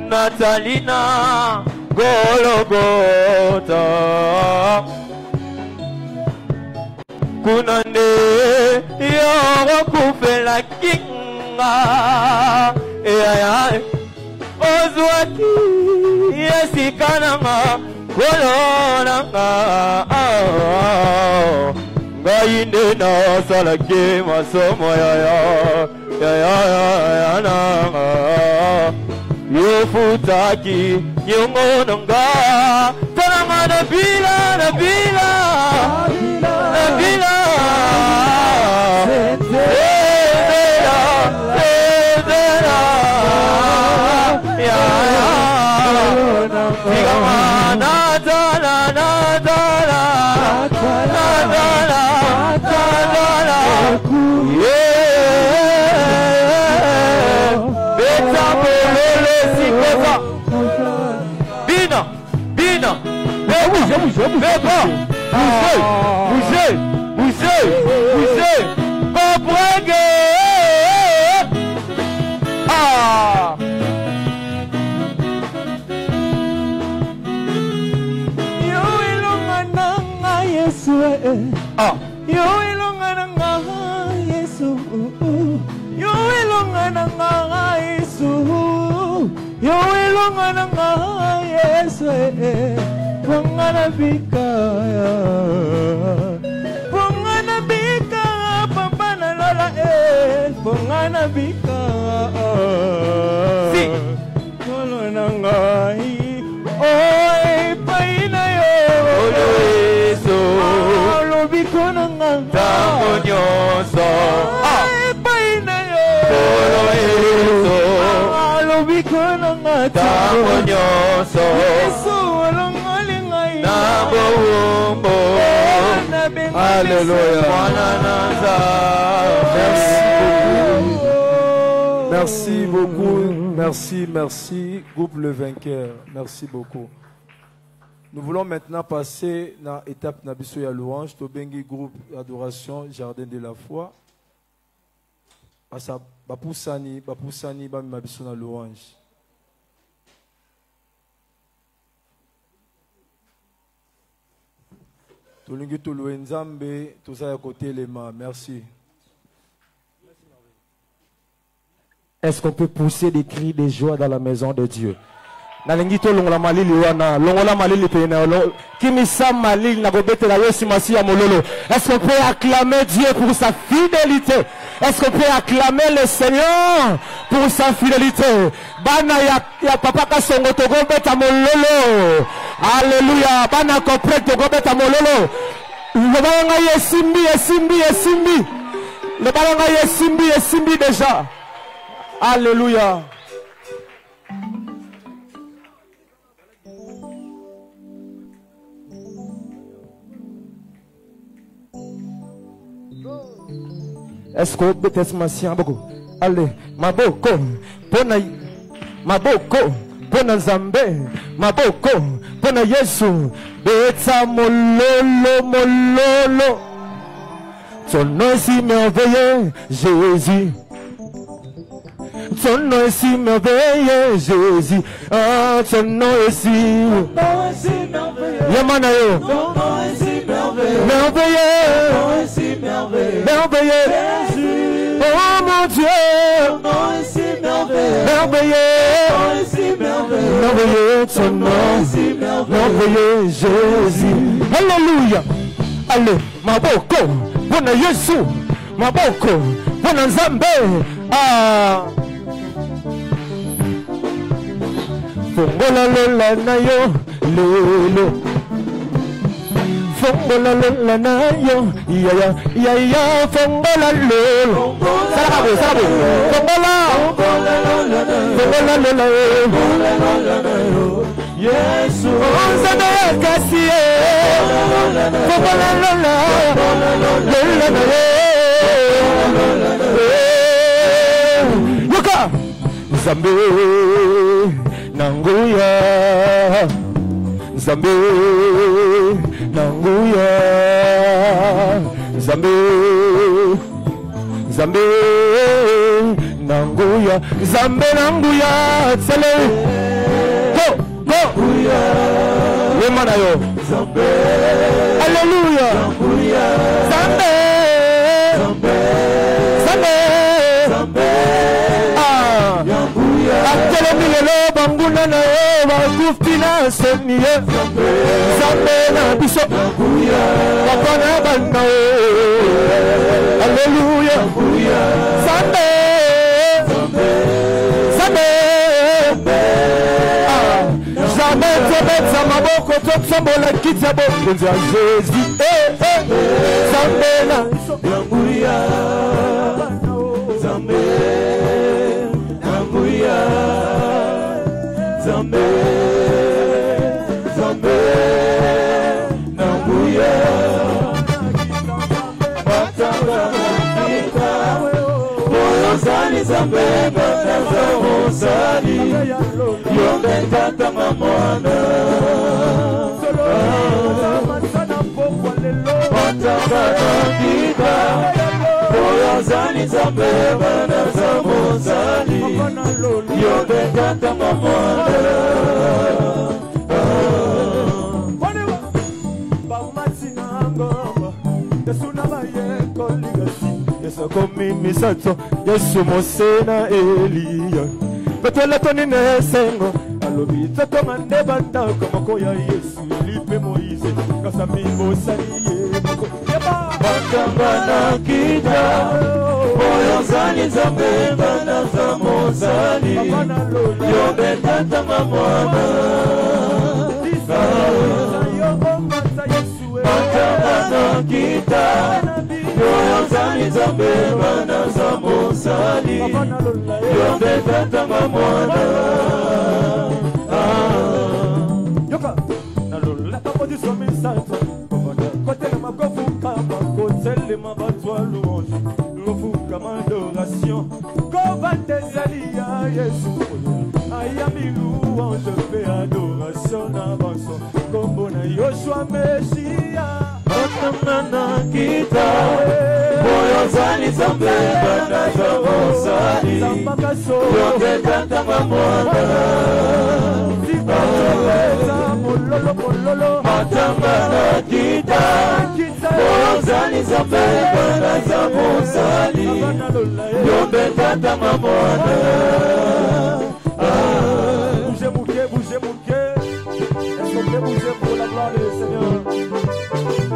Natalina Golgotha Kunande Yorokufela Kinga Ozwaki Yesikananga Kolonanga Gainde na salake masomo ya Yofutaki Yungonanga Tananga Nabila Bougez. Comprenez. Yo ilonga nanga Yesu. Yo ilonga nanga Yesu. Yo ilonga nanga Yesu. Yo ilonga nanga Yesu. Pongana bika pambana lola pongana bika si kolo nangai oi paina yo Yesu lo biko nanga tamonyoso paina yo Yesu lo biko nanga tamonyoso Yesu Alléluia. Merci beaucoup. Merci. Groupe Le Vainqueur. Merci beaucoup. Nous voulons maintenant passer dans l'étape Nabiso ya louange. Tobengi groupe Adoration, Jardin de la Foi. Asa bapusani bami mabiso na louange. Merci. Est-ce qu'on peut pousser des cris de joie dans la maison de Dieu? Est-ce qu'on peut acclamer Dieu pour sa fidélité? Est-ce qu'on peut acclamer le Seigneur pour sa fidélité? Bana ya papa kasongo to gobeta mololo. Alléluia. Bana comprendre to gobeta mololo. Le balanga yesimbi. Le balanga yesimbi déjà. Alléluia. Est-ce que vous êtes machin beaucoup? Allez, maboko, pona Zambé, maboko, pona Yesu, beta mololo. Ton nom est si merveilleux, Jésus. Ton nom est si merveilleux, Jésus. Ah, ton nom est si merveilleux. Yamanayo. Ton nom est si merveilleux. Merveilleux. Jésus. Oh mon Dieu. Ton nom est si merveilleux. Merveilleux. Ton nom est si merveilleux, Jésus. Alléluia. Allez, maboko, bona Yesu, maboko, bona Nzambe. Ah. Fongola lola na yo, lelo. Fongola lola na yo, ya, fongola lelo. Sarabo. Fongola lola yo. Yesu. Onzana kasiye. Fongola lola na yo. Yuka. Zambe. Nanguya, Zambe, Nanguya, Zambe, Nanguya, Zambe Nanguya, Tsele. Go, go. Yemanayo. Zambe. Hallelujah. Nanguya. Zambe. Zambe. Zambe. Zambe. Ah. Nanguya. Akele milelo banguna na yo, bakuftina seniye. Zambe na biso. Nanguya. Kapana banda o. Hallelujah. Nanguya. Zambe. Jamais te mettre à ma boca, tout ça, mon la quitte à boca, Jésus, Zambé, Nambuya, Zambé, Nambuya, Zambé, Zambé, Nambuya, Batanga, Zali Zambé, Batanga, Zali, Yombe Tata Mamona, Batanga, Kita, Zali Zambé, Batanga, Zali, Yombe Tata Mamona. Komi misato Yesu Mosena Elia Betwela toni nesengo Alobi tato mande banda Kamako ya Yesu Lipe Moise Kasami Mosani Bakambana kita Moyo zani zambe Bana za Mosani Yobe tata mamwana Bakambana kita Zani zambe bana za Mosani Yombe tata mamwana Yoka Nalola kapodi somi sato Kote na makofuka Kote le mabatwa louange Lofuka m'adoration Kovate zali ya Yesu Ayami louange Fais adoration n'avançons Kombo na Yoshua Meshia Bakamana kita Moyo zani zambe Bana za Mosani Yoke tata mamwana Bakamana kita Moyo zani zambe Bana za Mosani Yoke tata mamwana Bougez mouquet, bougez mouquet Est-ce qu'on peut bouger pour la gloire du Seigneur?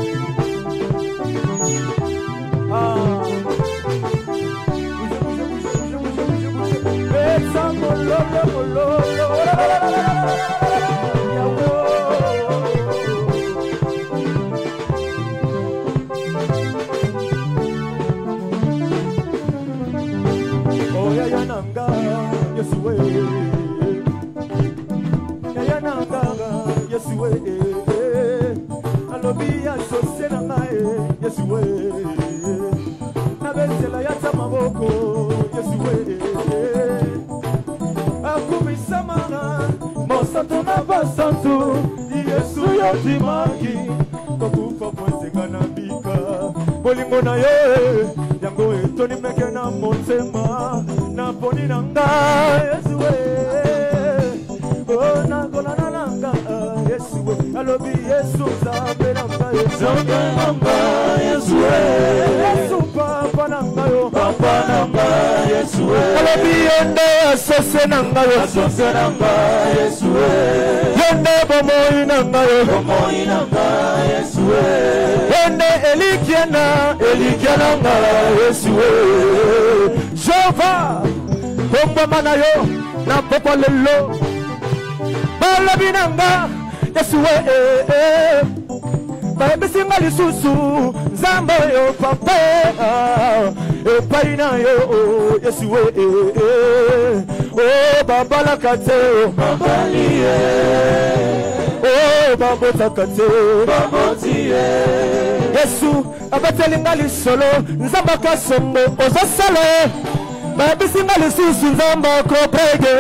Bolimona yo yango etoni meke na motema na poni nanga Yesuwe oh na kona nanga Yesuwe alobi Yesu zambe nanga Yesuwe Yesu papa nanga yo papa nanga Yesuwe alobi yende asose nanga Yesuwe yende bomoi nanga Yesuwe yende elikiana nga Yesuwe Jova komba mana yo na popo lelo balabi nanga Yesuwe baebisinga lisusu nzambe yo papa epai na yo Yesuwe oh babalaka te babalie oh babotaka te babotie Yesu abatelinga lisolo nzamba kasombo ozosala babisinga lisusu nzamba koprege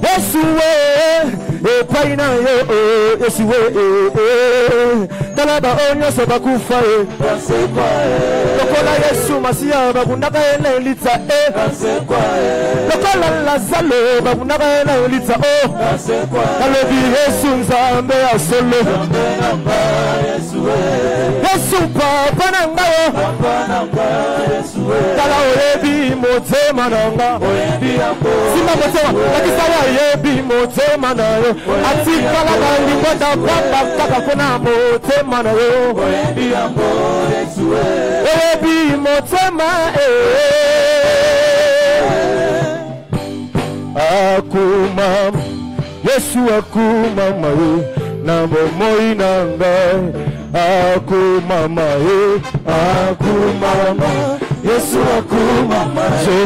Yesuwe epai na yo Yesuwe talaba onyoso bakufa lokola Yesu masiya babundaka ene litsa Lazalo babunaka na olitsa o alobi Yesu nzambe ya solo Yesu papa na ngayo tala oyebi motema na nga sima motema lakisa oyebi motema na yo atikala na lingo da pamba kaka kuna motema na yo oyebi motema akuma Yesu akuma mawe na bomoi na ngai akuma mawe akuma Yesu akuma mawe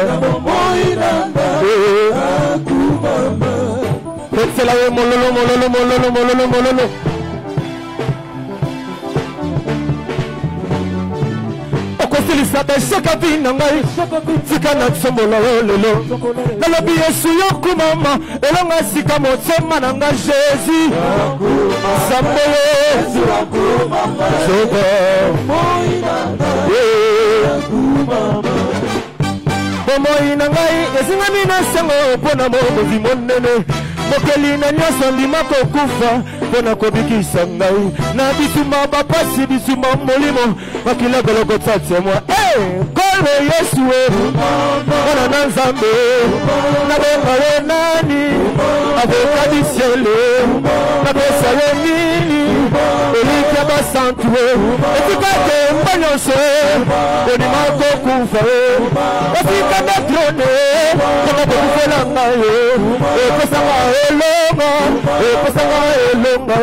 na bomoi na ngai akuma Petsela we mololo Silisata shaka vina ngai Sika na tsombola lelo Nalobi Yesu yoku mama Elonga sika motema na nga Jésus Sambo Yesu yoku mama Soba Bomoi na ngai Ezinga mina sengo Pona mozi monene Mokeli na nyoso ndima kokufa Pona kobikisa ngai Na bisuma bapasi bisuma molimo Makila goloko tate mwa Kolo Yesu Mwana na nzambe Na benga we nani Avoka disiele Na besa we nini Elikia basantu Etika ke mbanyose Onima kokufa Etika detrone Kona kokufela ngayo Epesanga elonga Epesanga elonga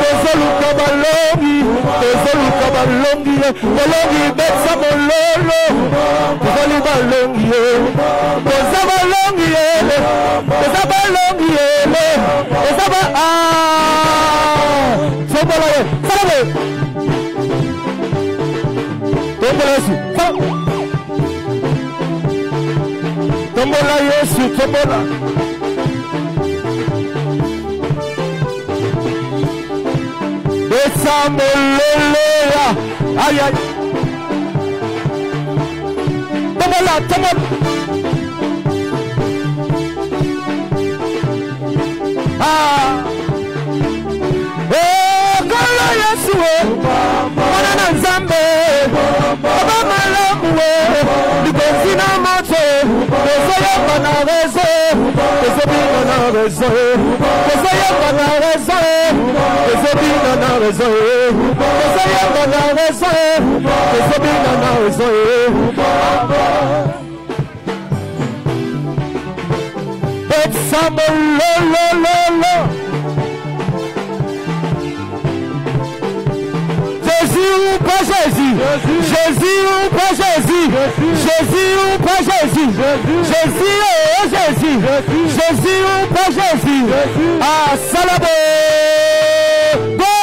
Tezoluka balongi Tezoluka balongi Balongi betsa mololo Tezoli balongi Teza balongi Teza balongi Teza balongi Tombola ye Salabe Tombola Yesu Tombola Yesu Tombola Betsa mololo Aïe aïe Tombola Tombola Kala Yesu Mwana na nzambe Baba malamu Likonzi na moto Kozo yamba na rezo Kozo bina na rezo Kozo yamba na rezo Kozo bina na rezo Kozo yamba na rezo Kozo bina na rezo Betsa mololo Jésus ou pas Jésus? Jésus ou pas Jésus? Jésus ou pas Jésus? Jésus ou Jésus? Jésus ou pas Jésus? Ah, Salabo! Go!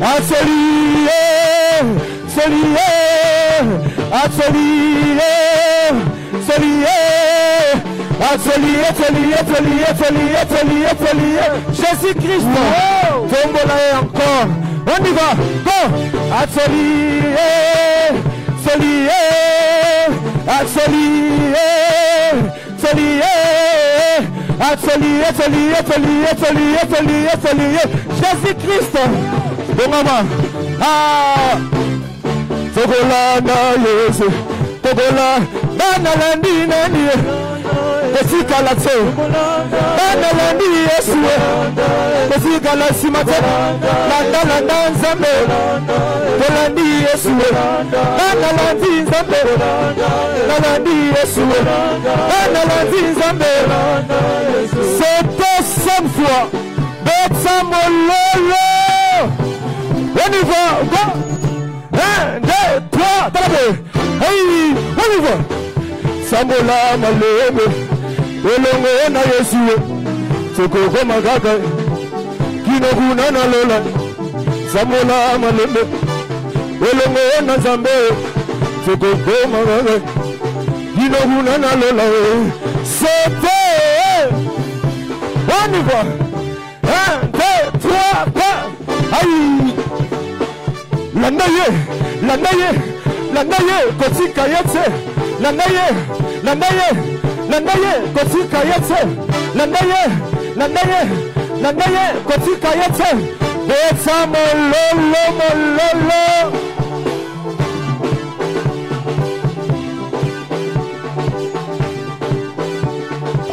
Atelier! Jésus-Christ! Tombola encore! On y va, go! Atelier, Jésus-Christ! Bon maman! Ah! Togola na Yesu, Togola na landi nani, Esika la tse, na landi Yesu, Esika la simate, na nzambe, Tolandi Yesu, na landi nzambe, na landi Yesu, na landi nzambe. C'était 5 fois, Betsa mololo, on y va, go! 1, 2, 3, talabé. Hey, on y va. Sambola maleme, elongo na Yesu. Sokoko magaga, kinoguna na lola. Sambola maleme, elongo na Zambe. Sokoko magaga, kinoguna na lola. C'était, on y va. 1, 2, 3, 4. Aïe. La naye, kotika yetse, la naye, Nandaye, kotika yetse. Nandaye, nandaye, nandaye, kotika yetse. Betsa mololo, mololo.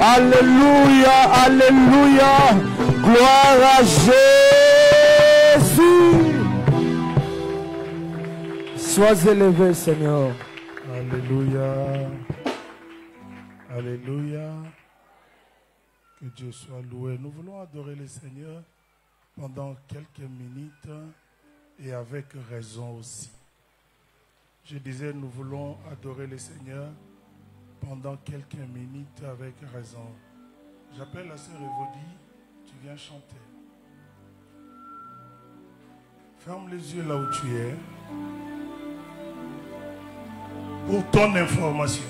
Alléluia, alléluia. Gloire à Jésus. Sois élevé, Seigneur. Alléluia. Alléluia. Que Dieu soit loué. Nous voulons adorer le Seigneur pendant quelques minutes et avec raison aussi. Je disais, nous voulons adorer le Seigneur pendant quelques minutes avec raison. J'appelle la sœur Evodie, tu viens chanter. Ferme les yeux là où tu es. Pour ton information,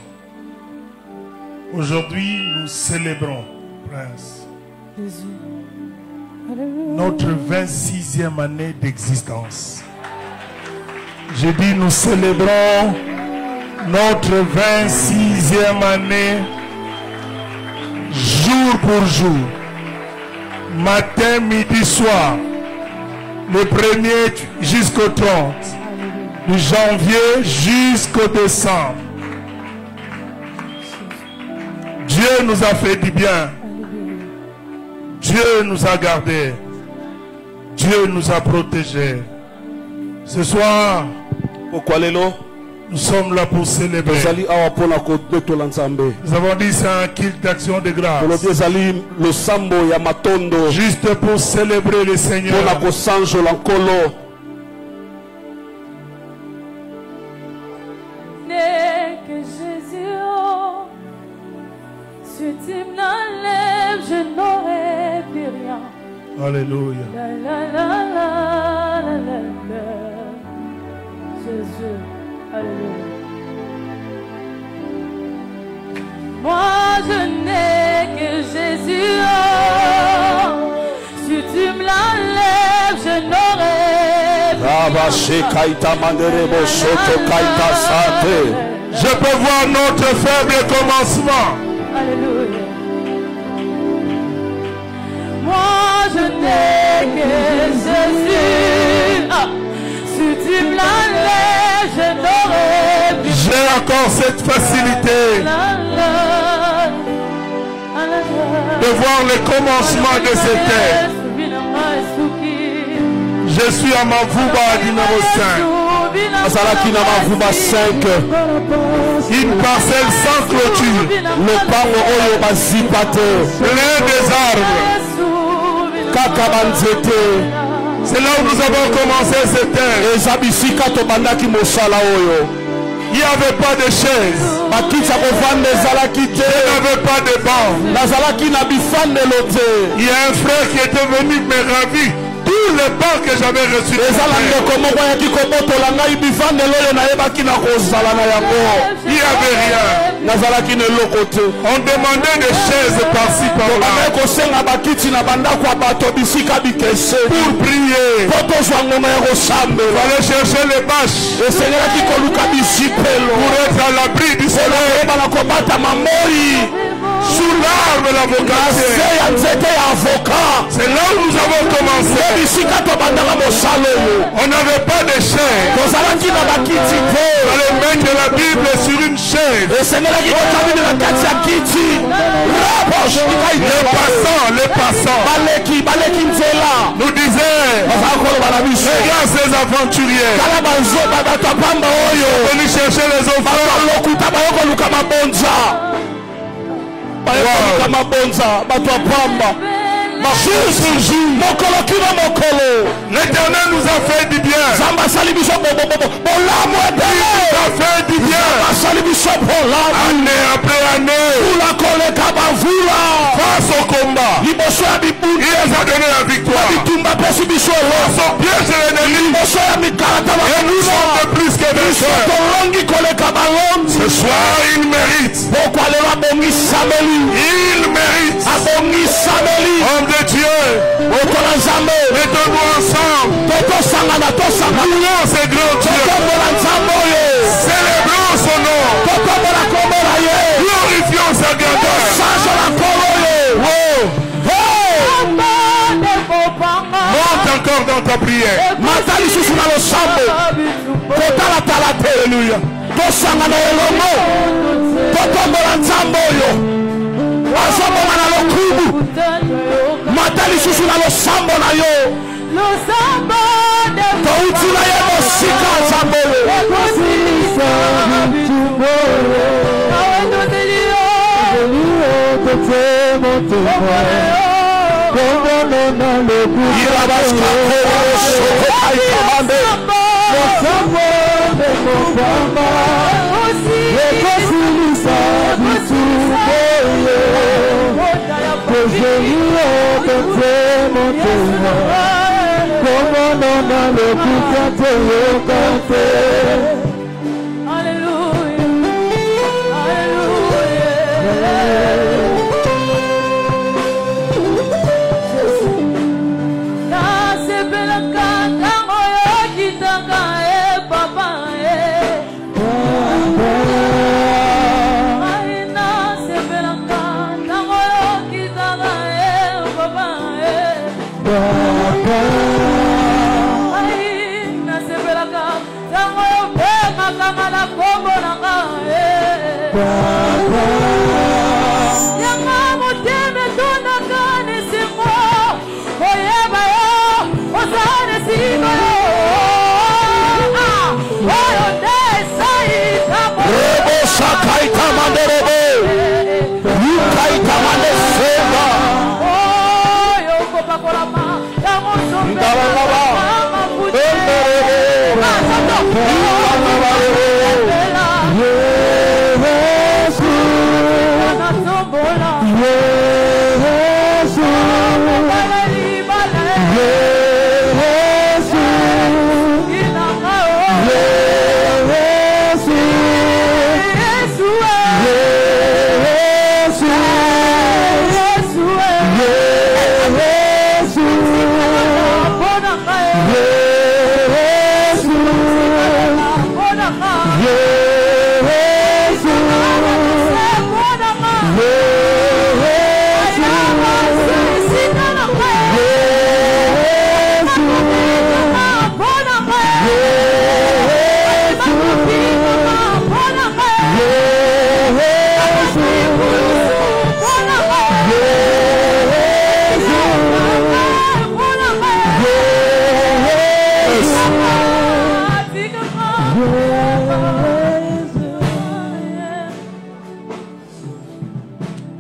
aujourd'hui nous célébrons, Prince, notre 26e année d'existence. J'ai dit nous célébrons notre 26e année, jour pour jour, matin, midi, soir, le 1er jusqu'au 30, de janvier jusqu'au décembre. Dieu nous a fait du bien. Dieu nous a gardés. Dieu nous a protégés. Ce soir, nous sommes là pour célébrer. Nous avons dit c'est un culte d'action de grâce. Juste pour célébrer le Seigneur. Que Jésus, oh, si tu m'enlèves, je n'aurai plus rien. Alléluia. La, la, la, la, la, la, la. Jésus, alléluia. Moi je n'ai que Jésus, oh, si tu me l'enlèves, je n'aurai Je peux voir notre faible commencement. Alléluia. Moi je n'ai que Jésus. Ah, si tu me l'enlèves, je n'aurai plus. J'ai encore cette facilité de voir le commencement de ce texte. Je suis à Mavuba numéro 5. Une parcelle sans clôture. Plein des arbres. C'est là où nous avons commencé ce terre. Il n'y avait pas de chaise. Il n'y avait pas de banc. Il y a un frère qui était venu me ravir. Tous les bancs que j'avais reçus. Il n'y avait rien. On demandait des chaises par-ci par-là. Pour prier. Il fallait chercher les bâches. Pour être à l'abri du soleil. Sous l'arbre l'avocat. C'est là où nous avons commencé. On n'avait pas de chaise. Il fallait mettre la Bible sur une chaise. Les passants nous disaient, regarde ces aventuriers venus chercher les enfants. L'Éternel nous a fait du bien. Il nous a fait du bien. Année après année. Face au combat, il nous a donné la victoire. Face au piège de l'ennemi, et nous sommes de plus que vainqueurs. Ce soir, il mérite. Il mérite. Homme de Dieu, mettons-nous ensemble. Louons ce grand Dieu. Célébrons son nom. Glorifions sa grandeur. notre prière. Matali susu na losambo. Kotala tala te, alléluia. Tosanga na elongo. Totombola nzambo yo. Azomona na lokubu. Matali susu na losambo na yo. Touti na ye mosika nzambo yo.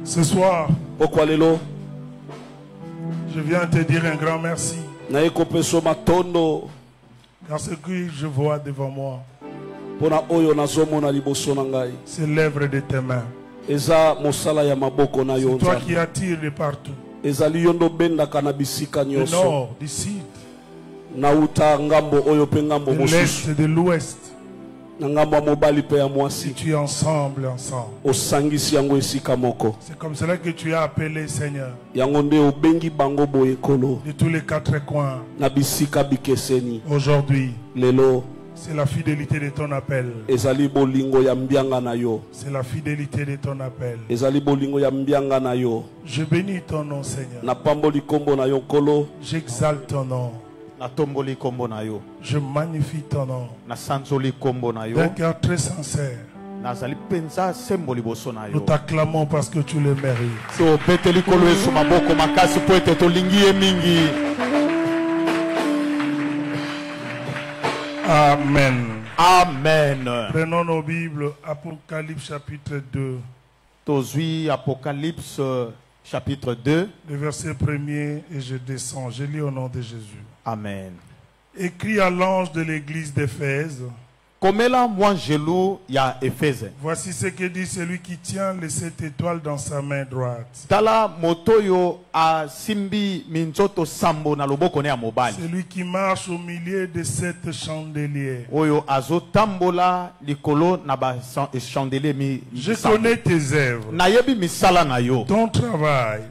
Ce soir, je viens te dire un grand merci. Car ce que je vois devant moi, c'est l'œuvre de tes mains. C'est toi qui attires de partout. Du nord, du sud, de l'est et de l'ouest. Et tu es ensemble. C'est comme cela que tu as appelé, Seigneur, de tous les quatre coins. Aujourd'hui, c'est la fidélité de ton appel. C'est la fidélité de ton appel. Je bénis ton nom, Seigneur. J'exalte ton nom. Je magnifie ton nom. D'un cœur très sincère, nous t'acclamons parce que tu le mérites. Amen. Amen. Prenons nos Bibles, Apocalypse chapitre 2. Apocalypse chapitre 2. Le verset 1er et je descends. Je lis au nom de Jésus. Amen. Écrit à l'ange de l'église d'Éphèse. Voici ce que dit celui qui tient les 7 étoiles dans sa main droite. Celui qui marche au milieu de 7 chandeliers. Je connais tes œuvres, ton travail,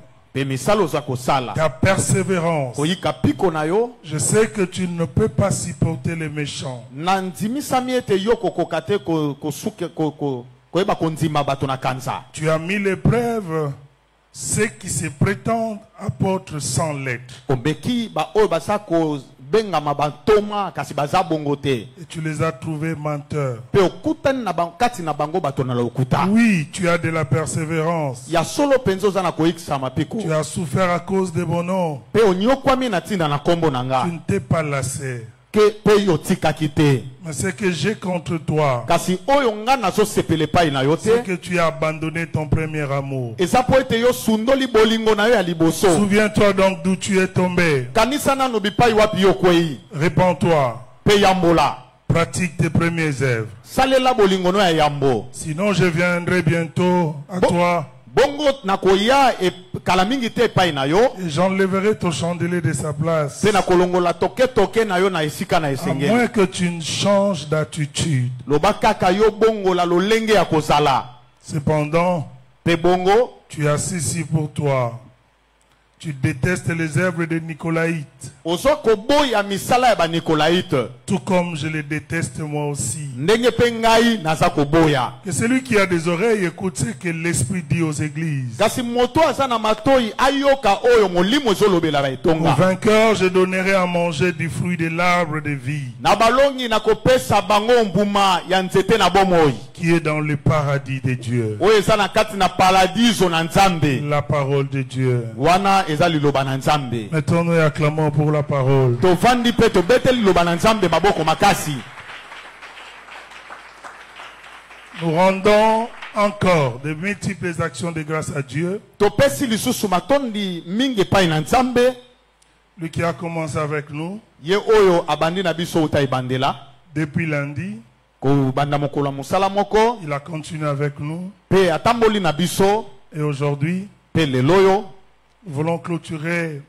ta persévérance. Je sais que tu ne peux pas supporter les méchants. Tu as mis l'épreuve ceux qui se prétendent apôtres sans lettres. benga mabantoma kasi baza bongote. Et tu les as trouvés menteurs. Pe okutani na kati na bango bato na lokuta. Oui, tu as de la persévérance. Ya solo penzo za na koikisa mapiko. Tu as souffert à cause de mon nom. Pe onyokwami na tinda na kombo nanga. Tu ne t'es pas lassé. Ke pe yotika kite. Mais ce que j'ai contre toi, Kasi oyo nga na so sepele pai na yote. c'est que tu as abandonné ton premier amour. Eza po ete yo sundoli bolingo na yo ya liboso. Souviens-toi donc d'où tu es tombé. Kanisa nanu bipai wapi yo kwei. Répands-toi. Pe yambola. Pratique tes premières œuvres. Salela bolingo no ya yambo. Sinon, je viendrai bientôt à toi Bongo na koya e kala mingi te pai na yo. et j'enlèverai ton chandelier de sa place. Pe na kolongola toke toke na yo na esika na À esengeli. moins que tu ne changes d'attitude. Loba kaka yo bongo la lolenge ya kozala. Cependant, Pe bongo tu as ceci pour toi. Tu détestes les œuvres des Nicolaïtes, ozo koboya misala ya ba Nicolaïte. tout comme je les déteste moi aussi. Ndenge pe ngai naza koboya. Que celui qui a des oreilles écoute ce que l'Esprit dit aux églises. Kasi moto aza na matoi ayoka oyo molimo ezolobela ba Au etonga. vainqueur, je donnerai à manger du fruit de l'arbre de vie Na balongi na kopesa bango mbuma ya nzete na bomoi. qui est dans le paradis de Dieu. Oyo eza na kati na paradiso na Nzambe. La parole de Dieu. Wana eza liloba na Nzambe. Mettons-nous et acclamons pour la parole. Tovandi pe tobete liloba na Nzambe maboko makasi. Nous rendons encore de multiples actions de grâce à Dieu. Topesi lisusu matondi mingi pai na Nzambe. Lui qui a commencé avec nous Ye oyo abandi na biso uta ibandela. depuis lundi. Ko banda mokolo ya mosala moko. Il a continué avec nous. Pe atamboli na biso. Et aujourd'hui, Pe leloyo. nous voulons clôturer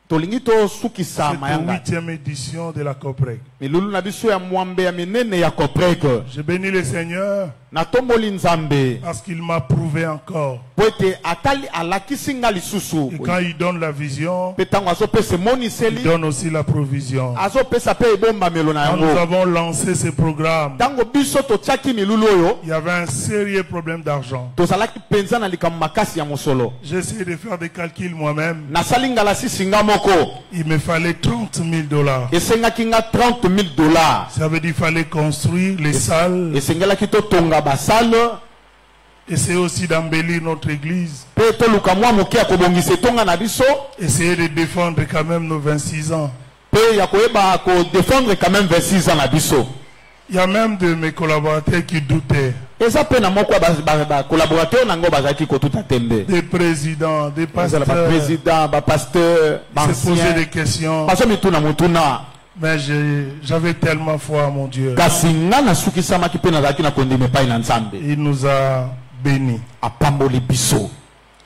Tolingi to sukisa cette mayanga. 8e édition de la COPREC. Milulu na biso ya mwambe ya minene ya kopreke. Je bénis le Seigneur Natomboli Nzambe. parce qu'il m'a prouvé encore. Po ete atali alakisi nga lisusu. Et quand il donne la vision, Pe tango azopesa il moniseli. donne aussi la provision. Azopesa pe ebombamelo na Quand nous yango. avons lancé ce programme, Tango biso totiaki milulu oyo. il y avait un sérieux problème d'argent. Tozalaki penza na likambo makasi ya mosolo. J'ai essayé de faire des calculs moi-même. Nasali ngala sisi nga moko. Il me fallait 30 000 $. Esengaki nga $30,000. Ça veut dire qu'il fallait construire les salles, Esengelaki totonga basale. essayer aussi d'embellir notre église, Pe toluka mwa moke ya kobongisa etonga na biso. essayer de défendre quand même nos 26 ans. Pe ya koyeba kodefendre quand même 26 ans na biso. Il y a même de mes collaborateurs qui doutaient. Eza pe na moko ba collaborateur nango bazaki kotuta tembe. Des présidents, des Bazala ba pasteurs, président, ba pasteur, ba se poser des ancien. questions. Baso mituna mutuna. Mais j'avais tellement foi en mon Dieu. Kasi nga na sukisamaki pe nazalaki na kondima epai na Nzambe. Il nous a bénis. Apamboli biso.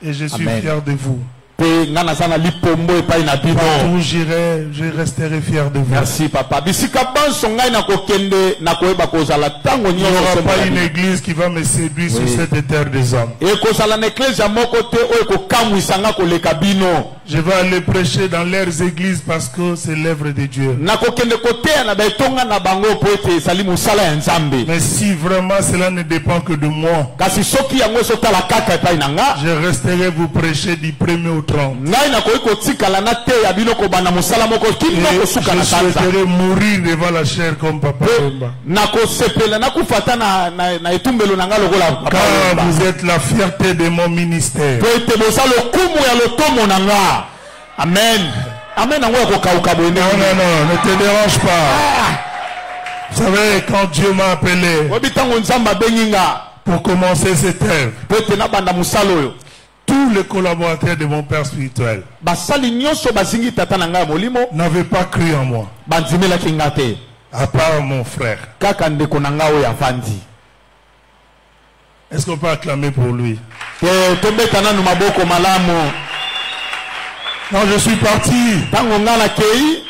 Et je suis Amen. fier de vous. Pe nga naza na lipombo epai na bino. Partout où j'irai, je resterai fier de vous. Merci papa. Bisika banso ngai na kokende na koyeba kozala tango Il n'y aura nyonso pas semba une na bino. église qui va me séduire sur Oui. cette terre des hommes. E kozala na eklezia moko te oyo kokamwisa nga koleka bino. Je vais aller prêcher dans leurs églises parce que c'est l'œuvre de Dieu. Na kokende koteya na baetonga na bango po ete ezali mosala ya Nzambe. Mais si vraiment cela ne dépend que de moi, Kasi soki yango ezotala kaka epai na nga, je resterai vous prêcher du 1er au 30. ngai nakoki kotikala na te ya bino kobanda mosala moko kino Et kosuka je na sanza. souhaiterais mourir devant la chair comme Papa Wemba. Nakosepela nakufa ta na etumbelo na nga lokola Papa Car Wemba. vous êtes la fierté de mon ministère. Po ete boza lokumu ya lotomo na nga. Amen. Amen yango ya kokauka boye Non, non, non, ne te dérange pas. Vous savez, quand Dieu m'a appelé oyebi ntango Nzambe abengi nga pour commencer cette œuvre, po ete nabanda mosala oyo, tous les collaborateurs de mon père spirituel basali nyonso bazingi tata na ngai ya molimo n'avaient pas cru en moi, bandimelaki nga te, à part mon frère. kaka ndeko na nga oyo avandi. Est-ce qu'on peut acclamer pour lui? Tobeta nanu maboko malamu. Quand je suis parti, Ntango nga nakei,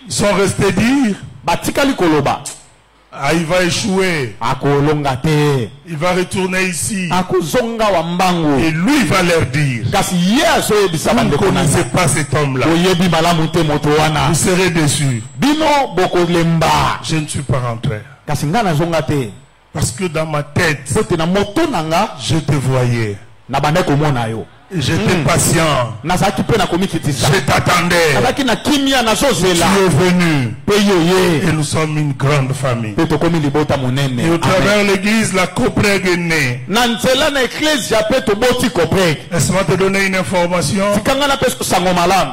ils sont restés dire, batikali koloba ah, il va échouer, akolonga te, il va retourner ici. akozonga wa mbangu. Et lui va leur dire, Kasi ye azoyebisa vous ne bandeko na connaissez nga, pas cet homme-là, oyebi malamu te moto wana, vous serez déçus. bino bokolemba. Je ne suis pas rentré. Kasi nga nazonga te, Parce que dans ma tête, po ete na moto na nga je te voyais. nabandaki komona yo. J'étais patient. Je t'attendais. Tu es venu. Et nous sommes une grande famille. Et au travers l'église, la Copreg est née. Laisse-moi te donner une information.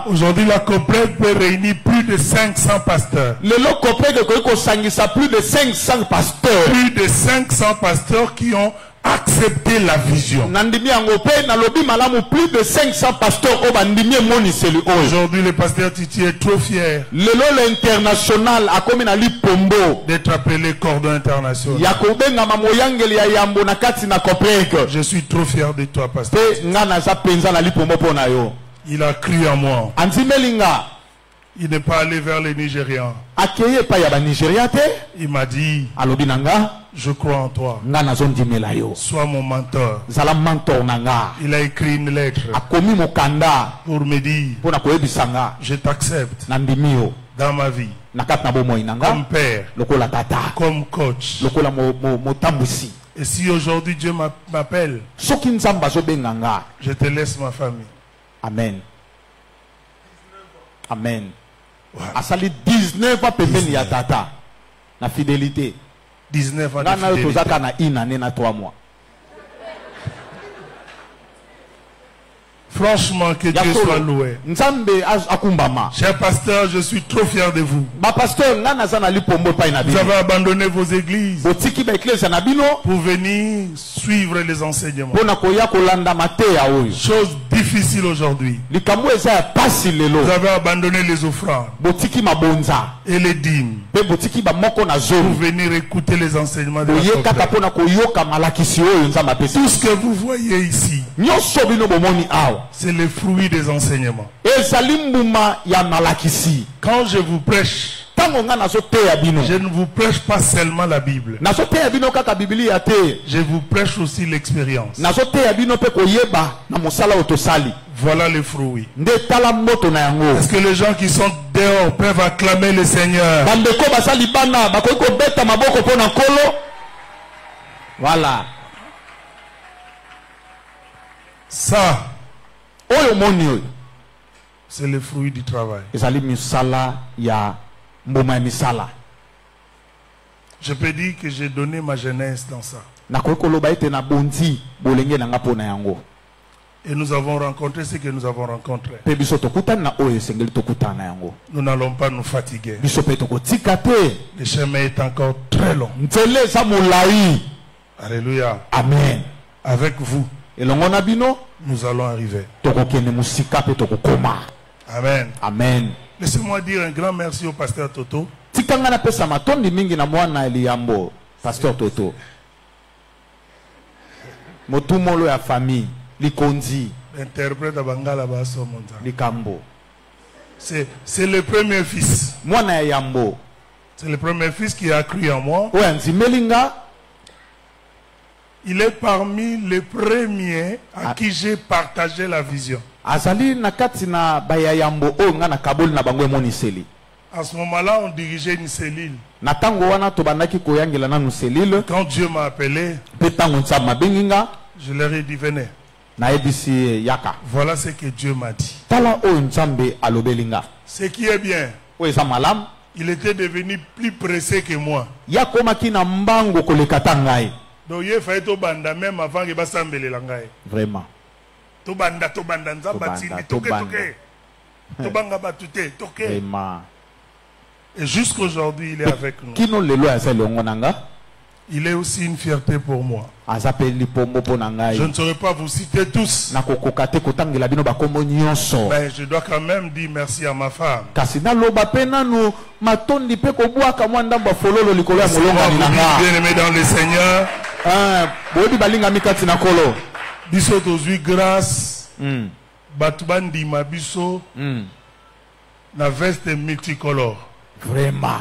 Aujourd'hui, la Copreg peut réunir plus de 500 pasteurs. Plus de 500 pasteurs. Plus de 500 pasteurs qui ont accepter la vision. Plus de 500 pasteurs. Aujourd'hui, le pasteur Titi est trop fier l'international d'être appelé cordon international. Je suis trop fier de toi, pasteur. Il a cru en moi. Il n'est pas allé vers les Nigérians. Il m'a dit, je crois en toi. Sois mon mentor. Il a écrit une lettre pour me dire, je t'accepte dans ma vie, comme père, comme coach. Et si aujourd'hui Dieu m'appelle, je te laisse ma famille. Amen. Amen. Asali 19 ans pembeni ya tata na fidélité. 19 ans de fidélité. Na une année na 3 mois. Franchement, que Dieu soit loué. Cher pasteur, je suis trop fier de vous. Vous avez abandonné vos églises pour venir suivre les enseignements. Chose difficile aujourd'hui. Vous avez abandonné les offrandes et les dîmes pour venir écouter les enseignements de la Copreg. Tout ce que vous voyez ici, c'est le fruit des enseignements. Quand je vous prêche, je ne vous prêche pas seulement la Bible. Je vous prêche aussi l'expérience. Voilà les fruits. Est-ce que les gens qui sont dehors peuvent acclamer le Seigneur? Voilà. Ça, c'est le fruit du travail. Je peux dire que j'ai donné ma jeunesse dans ça. Et nous avons rencontré ce que nous avons rencontré. Nous n'allons pas nous fatiguer. Le chemin est encore très long. Alléluia. Amen. Avec vous, nous allons arriver. Amen. Amen. Laissez-moi dire un grand merci au pasteur Toto. Pasteur Toto. Motumolo ya famille, Likondi, Interprète à Bangala Basso Monta. Likambo. C'est le premier fils. Mwana Yambo. C'est le premier fils qui a cru en moi. Melinga. Il est parmi les premiers à qui j'ai partagé la vision. Azali nakatina baya Yambo o nga na kaboli na bango emoniseli. À ce moment-là, on dirigeait une cellule. Quand Dieu m'a appelé, je leur ai dit venez. Voilà ce que Dieu m'a dit. Ce qui est bien, il était devenu plus pressé que moi. Donc il fallait tout banda même avant que basambele langai. Vraiment. Tout banda nzamba tini toke. Tobanga batute toke. Vraiment. Et jusqu'aujourd'hui, il est avec nous. Il est aussi une fierté pour moi. Je ne saurais pas vous citer tous. Mais je dois quand même dire merci à ma femme. Bien-aimé dans le Seigneur. Biso tozui grâce. Batubandi mabiso. Na veste multicolore. Vraiment.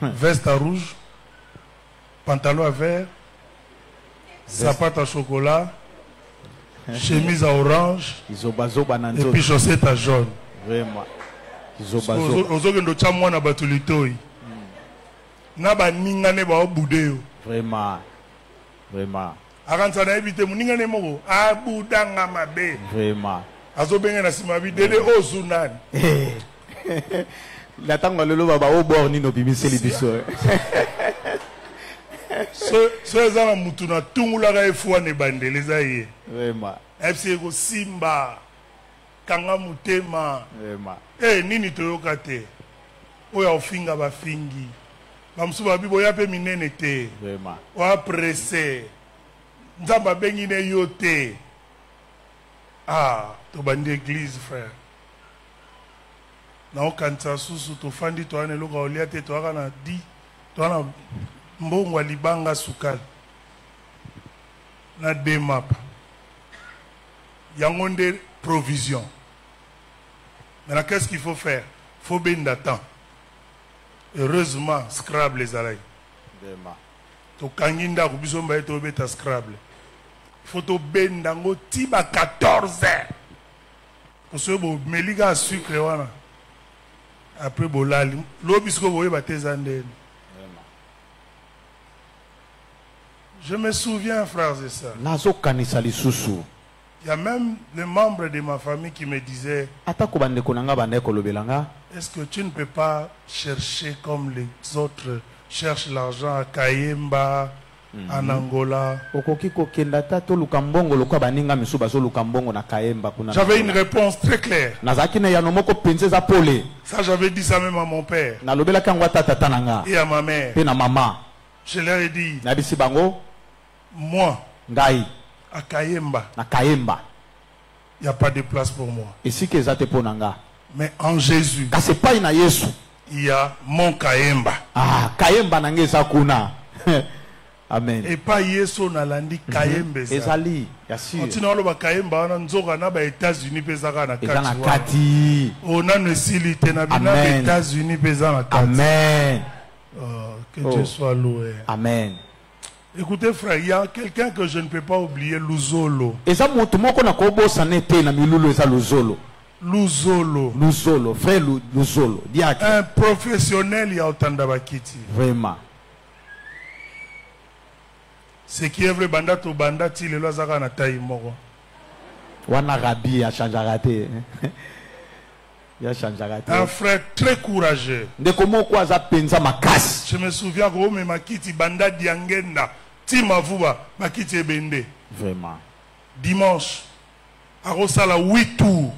Veste à rouge, pantalon à vert, sapato à chocolat, chemise à orange, et puis chaussettes à jaune. Vraiment. Vraiment. Vraiment. Arantana évité moninga ne moko abudanga mabe. Vraiment. Azobenga na simabi dede ozunan. La tango lelo baba o borni no bimiseli biso. So ezana mutu na tungula ka efwa ne bandele za ye. Vraiment. FC ko Simba kanga mutema. Vraiment. Nini toyoka te. Oya ofinga bafingi. Bamsuba bibo ya pe minene te. Vraiment. Wa presse. Nzamba bengi ne yote. To bandi église frère. Na okanta susu to fandi to ane loka oliate to akana di to ana mbongo libanga sukal. Na demap. Yangonde provision. Maintenant qu'est-ce qu'il faut faire? Faut bien d'attendre. Heureusement, Scrabble les alay. Vraiment. To kanginda kubisomba eto beta Scrabble. Faut to ben dango tiba 14 heures. Parce que bo meliga sucre wana. Après bolali, lobisko boye batezande. Je me souviens, frères et sœurs. Nazo kanisa lisusu. Il y a même les membres de ma famille qui me disaient, est-ce que tu ne peux pas chercher comme les autres cherchent l'argent à Kayemba, en Angola? J'avais une réponse très claire. Ça, j'avais dit ça même à mon père et à ma mère. Je leur ai dit, moi, à Kayemba, il n'y a pas de place pour moi. Mais en Jésus, il y a mon Kayemba. Amen. Et pas Yeso Nalandi Kayembe. Ezali, continue à Kayemba, on a les États-Unis, on a les États-Unis, Amen. Que Dieu soit loué. Amen. Écoutez frère, il y a quelqu'un que je ne peux pas oublier, Luzolo. Luzolo, frère Luzolo. Un professionnel, il y a autant d'abakiti. Vraiment. Ce qui est vrai, banda to banda, il est là, ça na taille moko. Wana rabi a changé raté. Un frère très courageux. Je me souviens que Makiti banda diangenda. Timavuba, Makiti Bende. Vraiment. Dimanche, à Rosala, 8 tours.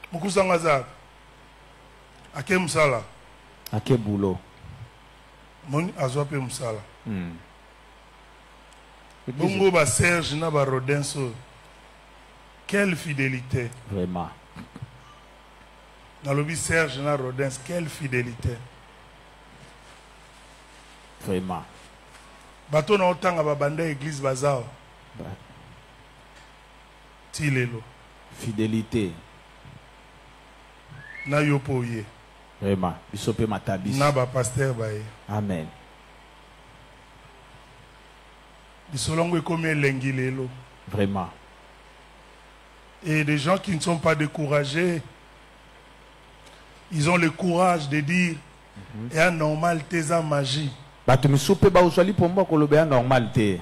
Mokusangazar. Ake Msala. Ake Boulot. Moni Azwape Msala. Bongo ba Serge na ba Rodenso. Quelle fidélité. Vraiment. Dans le lobby Serge na Rodens, quelle fidélité. Vraiment. Bato na otanga babanda église bazao. Tilelo. Fidélité. Na yopoye. Vraiment. Bisope matabis. Na ba pasteur baye. Amen. Bisolongo ekomi lengilelo. Vraiment. Et des gens qui ne sont pas découragés, ils ont le courage de dire et à normal tes magie. Batu misupe ba uzali pomba kolobea normal te.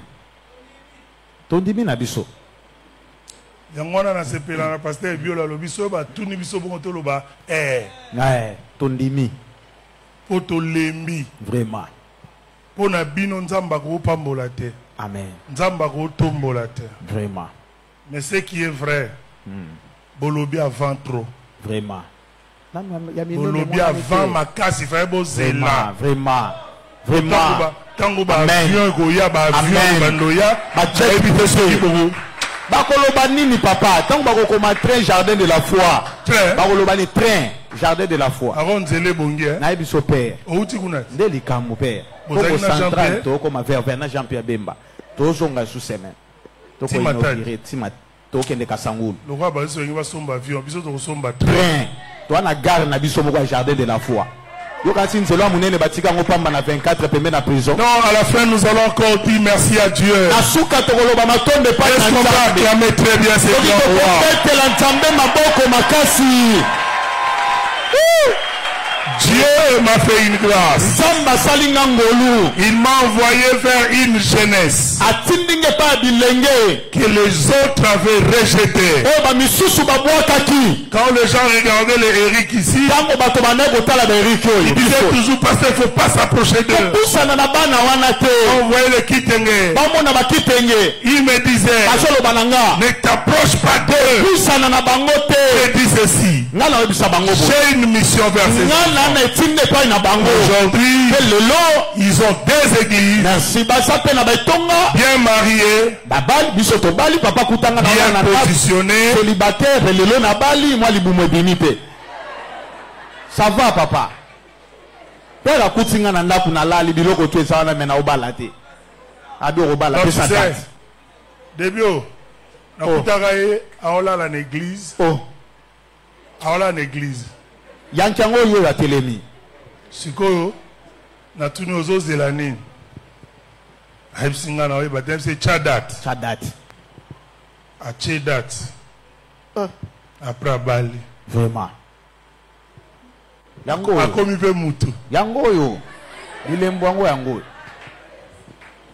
Tondimi na biso. Yangwana na sepela na pasteur biola lo biso ba tuni biso bongo to loba tondimi. Poto lembi. Vraiment. Pona bino nzamba ko pambola te. Amen. Nzamba ko tombola te. Vraiment. Mais ce qui est vrai, Bolobi avant trop. Vraiment. Bolobi avant ma casse, il fallait bozela. Vraiment. Vraiment. Tango ba avion goya ba avion bandoya. Ba jet biso. Bakoloba nini papa? Tango bakokoma train jardin de la foi. Bakoloba ni train jardin de la foi. Aron zele bongie. Na biso père. Outi kuna. Ndeli kamu père. Koko central to koma vers Jean-Pierre Bemba. To zonga sous semaine. To ko inaugurer tima to kende kasangulu. Le roi ba so ngiba somba avion, biso to somba train. To na gare na biso moko jardin de la foi. Yokati nzelo munene batika ngopamba na 24 pembe na prison. Non, à la fin nous allons encore dire merci à Dieu. Asuka tokoloba matombe pa na Nzambe. Est-ce qu'on va acclamer très bien ces roi. Maboko makasi. Dieu m'a fait une grâce. Il m'a envoyé vers une jeunesse que les autres avaient rejeté. Quand les gens regardaient les Eric ici, ils disaient toujours, pasteur, il ne faut pas s'approcher d'eux. On voyait le Kitenge. Il me disait, ne t'approche pas d'eux. Il dit ceci, j'ai une mission vers ces enfants. Aujourd'hui, ils ont des églises bien mariées, bien positionnées. Ça va, papa. Début, à l'église. À l'église. Yankango yo ya telemi. Siko na tuni ozoze la nini. Haipsinga na we batem se chadat. Chadat. A chedat. Après Bali. Vraiment. Yango. Akomi pe mutu. Yango yo. Ilembo yango yango.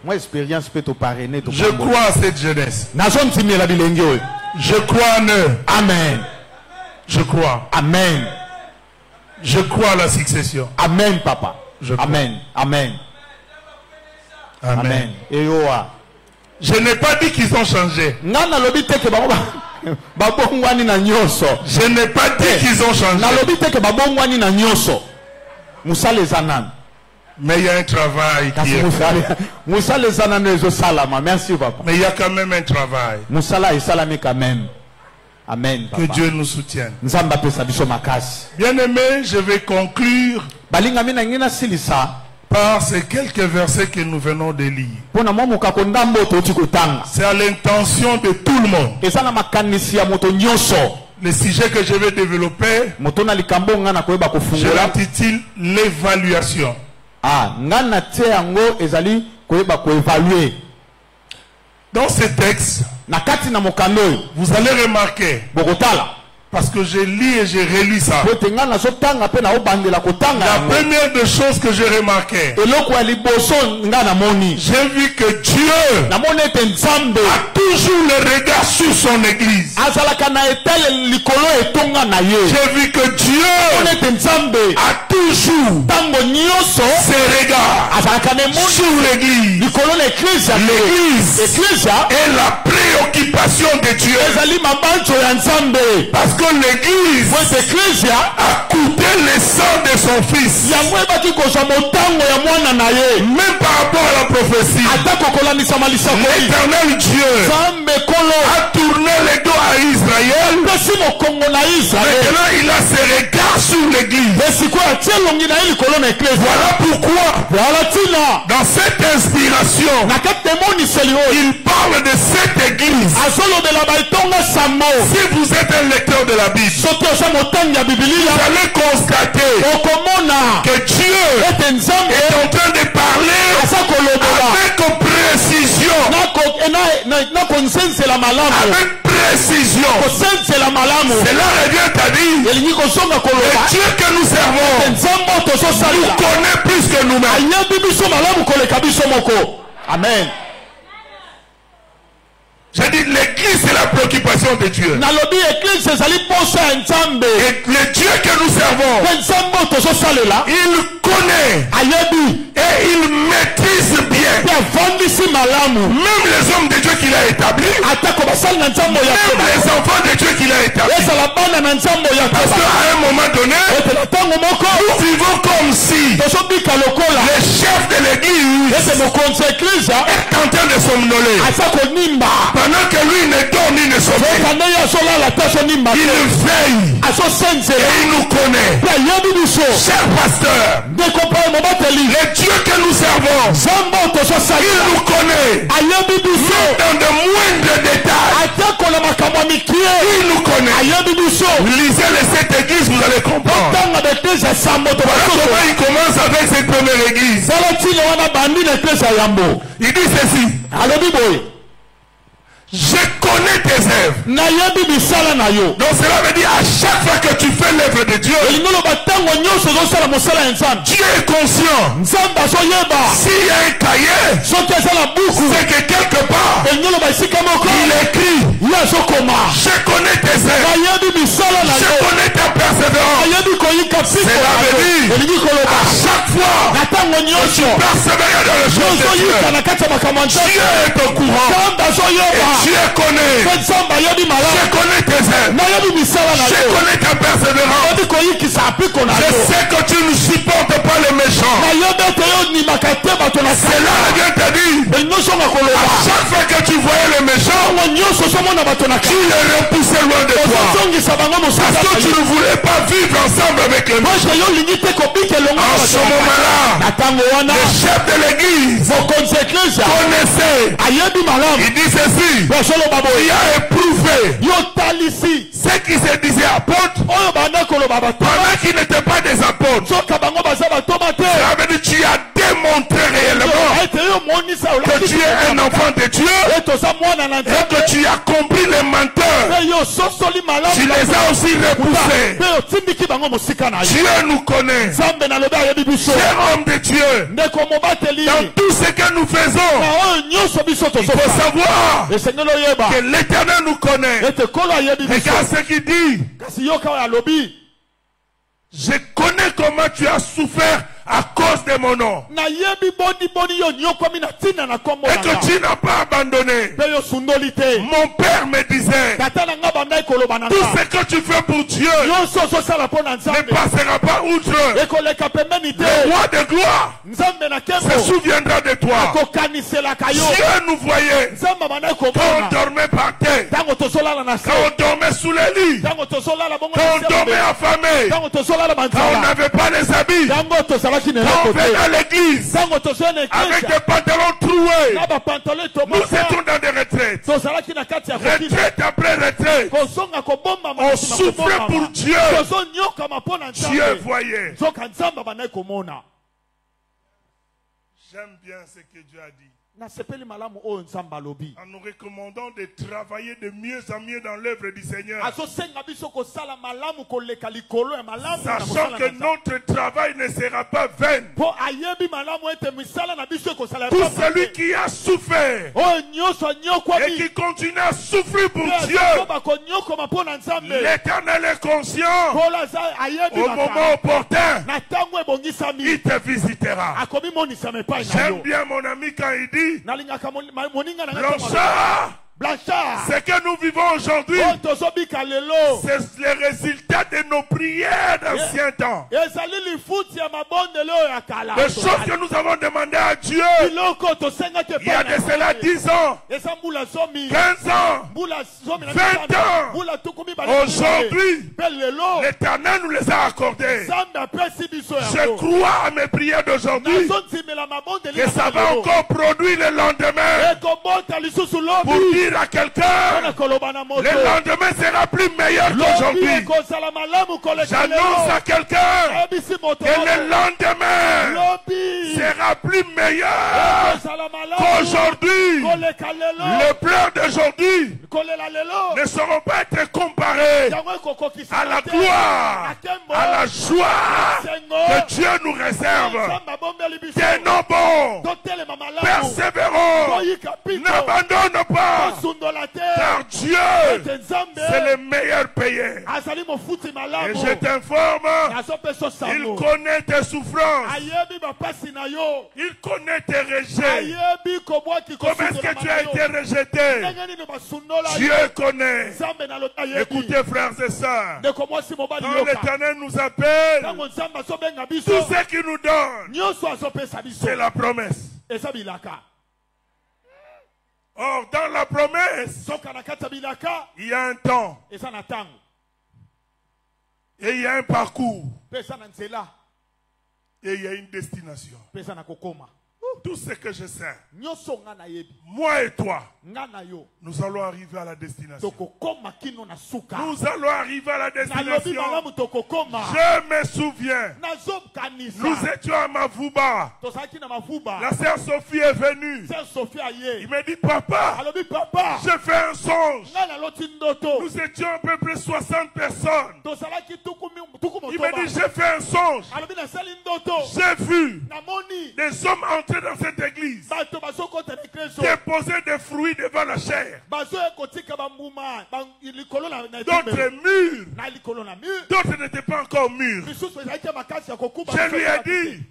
Moi expérience peut te parrainer. Je crois à cette jeunesse. Nation timé la bilenge yo. Je crois en eux. Amen. Je crois. Amen. Je crois à la succession. Amen, papa. Amen. Amen. Amen. Amen. Je n'ai pas dit qu'ils ont changé. Je n'ai pas dit qu'ils ont changé. Mais il y a un travail qui est fait. Merci, papa. Mais il y a quand même un travail. Amen. Que Dieu nous soutienne. Bien aimé, je vais conclure par ces quelques versets que nous venons de lire. C'est à l'intention de tout le monde. Le sujet que je vais développer, je l'intitule l'évaluation. Dans ce texte, vous allez remarquer, parce que je lis et je relis ça, la première des choses que j'ai remarqué, j'ai vu que Dieu a toujours le regard sur son église. J'ai vu que Dieu a toujours ses regards sur l'église. L'église est la préoccupation de Dieu. Parce que l'église a coûté le sang de son fils. Même par rapport à la prophétie, l'éternel Dieu a tourné le dos à Israël. Maintenant il a ses regards sur l'église. Voilà pourquoi dans cette inspiration il parle de cette église. Si vous êtes un lecteur de la Bible, vous allez constater que Dieu est en train de parler avec précision. Avec précision. Cela revient à dire le Dieu que nous servons nous connaît plus que nous-mêmes. Amen. J'ai dit l'église c'est la préoccupation de Dieu. Et le Dieu que nous servons, il connaît et il maîtrise bien même les hommes de Dieu qu'il a établis, même les enfants de Dieu qu'il a établis. Parce qu'à un moment donné, nous vivons comme si le chef de l'église est en train de somnoler. Pendant que lui ne dort ni ne sommeille, il veille et il nous connaît. Cher pasteur, le Dieu que nous servons, il nous connaît. Même dans de moindres détails, il nous connaît. Lisez les 7 églises, vous allez comprendre. Voilà comment il commence avec cette première église. Il dit ceci: Je connais tes œuvres. Donc cela veut dire à chaque fois que tu fais l'œuvre de Dieu, Dieu est conscient. S'il y a un cahier, c'est que quelque part il écrit: je connais tes œuvres, je connais ta persévérance. Cela veut dire à chaque fois que tu persévères dans les choses de Dieu, Dieu est au courant. Dieu connaît. Je connais tes œuvres. Je connais ta persévérance. Je sais que tu ne supportes pas les méchants. Cela vient te dire, à chaque fois que tu voyais les méchants, tu les repoussais loin de toi. Parce que tu ne voulais pas vivre ensemble avec les méchants. En ce moment-là, le chef de l'église connaissait. Il dit ceci: il a éprouvé ceux qui se disaient apôtres pendant qu'ils n'étaient pas des apôtres. Ça veut dire tu as démontré réellement que tu es un enfant de Dieu et que tu as compris les menteurs. Tu les as aussi repoussés. Dieu nous connaît. Cher homme de Dieu, dans tout ce que nous faisons, il faut savoir que l'Éternel nous connaît. Regarde ce qu'il dit: je connais comment tu as souffert à cause de mon nom, et que tu n'as pas abandonné. Mon père me disait: tout ce que tu fais pour Dieu ne passera pas outre. Le roi de gloire se souviendra de toi. Dieu nous voyait quand on dormait par terre, quand on dormait sous les lits, quand on dormait affamé, quand on n'avait pas les habits, quand on venait à l'église avec des pantalons troués. Nous étions dans des retraites. Retraite après retraite. On souffrait pour Dieu. Dieu voyait. J'aime bien ce que Dieu a dit. En nous recommandant de travailler de mieux en mieux dans l'œuvre du Seigneur, sachant que notre travail ne sera pas vain. Tout celui qui a souffert et qui continue à souffrir pour Dieu, l'Éternel est conscient. Au moment opportun, il te visitera. J'aime bien mon ami quand il dit: Blanchard, ce que nous vivons aujourd'hui, c'est le résultat de nos prières d'anciens temps. Les choses que nous avons demandées à Dieu il y a de cela 10 ans, 15 ans, 20 ans. Aujourd'hui, l'Éternel nous les a accordées. Je crois à mes prières d'aujourd'hui que ça va encore produire le lendemain. Pour dire à quelqu'un, le lendemain sera plus meilleur qu'aujourd'hui. J'annonce à quelqu'un que le lendemain sera plus meilleur qu'aujourd'hui. Les pleurs d'aujourd'hui ne seront pas être comparés à la gloire, à la joie que Dieu nous réserve. Tenons bon, persévérons, n'abandonne pas, car Dieu c'est le meilleur payé. Et je t'informe, il connaît tes souffrances, il connaît tes rejets. Comment est-ce que tu as été rejeté? Dieu connaît. Écoutez frères et sœurs, quand l'Éternel nous appelle, tout ce qu'il nous donne, c'est la promesse. Or, dans la promesse, il y a un temps et il y a un parcours et il y a une destination. Tout ce que je sais, moi et toi, nous allons arriver à la destination. Nous allons arriver à la destination. Je me souviens, nous étions à Mavouba. La sœur Sophie est venue. Il m'a dit, papa, j'ai fait un songe. Nous étions à peu près 60 personnes. Il m'a dit, j'ai fait un songe. J'ai vu des hommes entrer dans cette église, déposer des fruits devant la chair. D'autres mûrs, d'autres n'étaient pas encore mûrs. Je lui ai dit,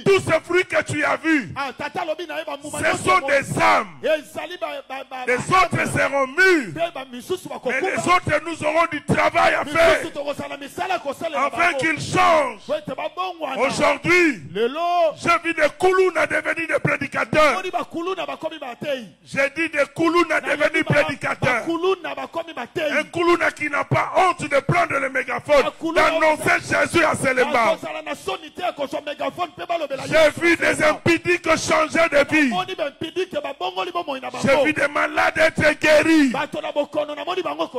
tous ces fruits que tu as vus, ce sont des âmes. Les autres seront mûrs, mais les autres, nous aurons du travail à faire afin qu'ils changent. Aujourd'hui, j'ai vu des Koulouna devenir des prédicateurs. J'ai dit des Koulouna devenir prédicateurs. Un Koulouna qui n'a pas honte de prendre le mégaphone, d'annoncer Jésus à Selemba. J'ai vu des impidiques changer de vie. J'ai vu des malades être guéris.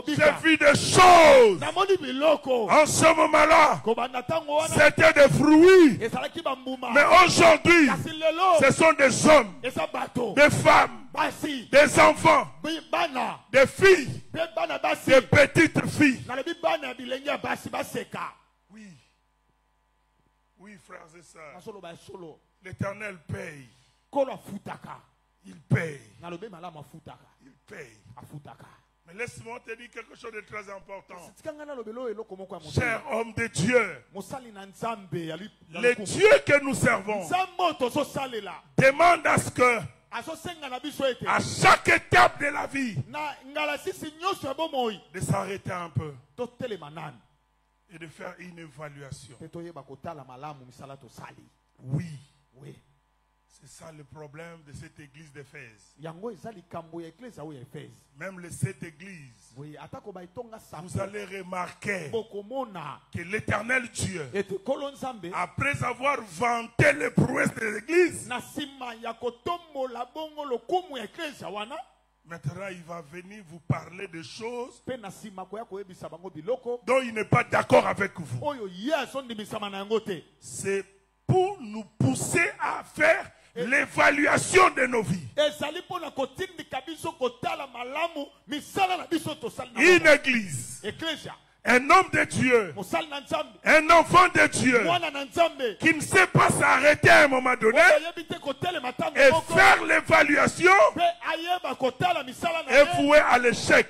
J'ai vu des choses. En ce moment-là, c'était des fruits. Mais aujourd'hui, ce sont des hommes, des femmes, des enfants, des filles, des petites filles. Oui. Oui, frères et sœurs. L'Éternel paye. Il paye. Il paye. Mais laisse-moi te dire quelque chose de très important. Cher homme de Dieu, le Dieu que nous servons demande à ce que à chaque étape de la vie de s'arrêter un peu et de faire une évaluation. Oui. C'est ça le problème de cette église d'Éphèse. Même cette église, vous allez remarquer que l'Éternel Dieu, après avoir vanté les prouesses de l'église, maintenant il va venir vous parler de choses dont il n'est pas d'accord avec vous. C'est pour nous pousser à faire l'évaluation de nos vies. Une église, un homme de Dieu, un enfant de Dieu qui ne sait pas s'arrêter à un moment donné et faire l'évaluation est voué à l'échec.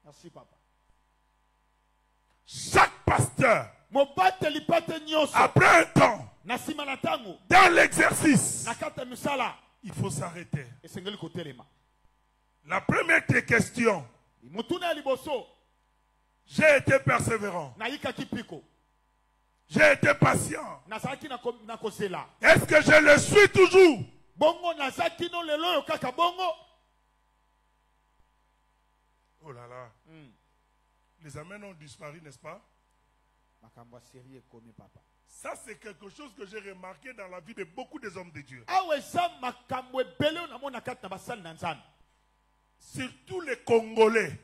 Merci, papa. Chaque pasteur, après un temps, dans l'exercice, il faut s'arrêter. La première des questions, j'ai été persévérant, j'ai été patient. Est-ce que je le suis toujours? Oh là là. Les amens ont disparu, n'est-ce pas? Ça, c'est quelque chose que j'ai remarqué dans la vie de beaucoup des hommes de Dieu. Surtout les Congolais.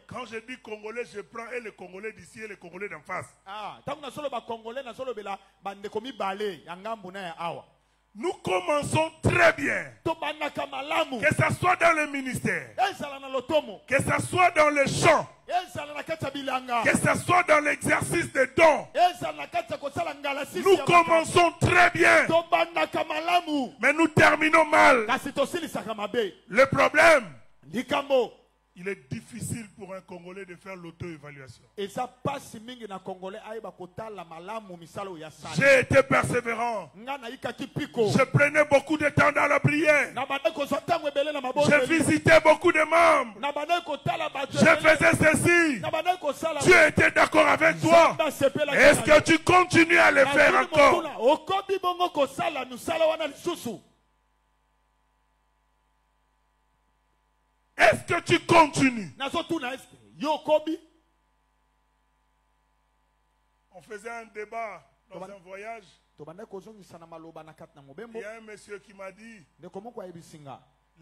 Quand je dis Congolais, je prends et les Congolais d'ici et les Congolais d'en face. Nous commençons très bien. Que ce soit dans le ministère, que ce soit dans le chant, que ce soit dans l'exercice des dons. Nous commençons très bien, mais nous terminons mal. Le problème, il est difficile pour un Congolais de faire l'auto-évaluation. J'ai été persévérant. Je prenais beaucoup de temps dans la prière. Je visitais beaucoup de membres. Je faisais ceci. Dieu était d'accord avec toi. Est-ce que tu continues à le faire encore? Est-ce que tu continues? On faisait un débat dans un voyage. Il y a un monsieur qui m'a dit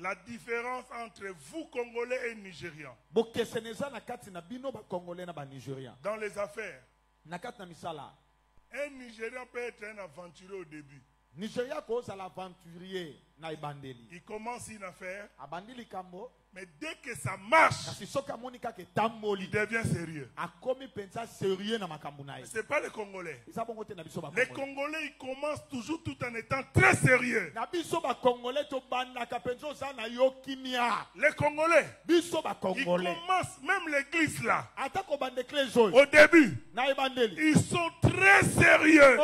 la différence entre vous, Congolais et Nigérians. Dans les affaires, un Nigérian peut être un aventurier au début. Il commence une affaire, mais dès que ça marche, il devient sérieux. Ce n'est pas les Congolais. Les Congolais, ils commencent toujours tout en étant très sérieux. Les Congolais, ils commencent, même l'église là, au début, ils sont très sérieux.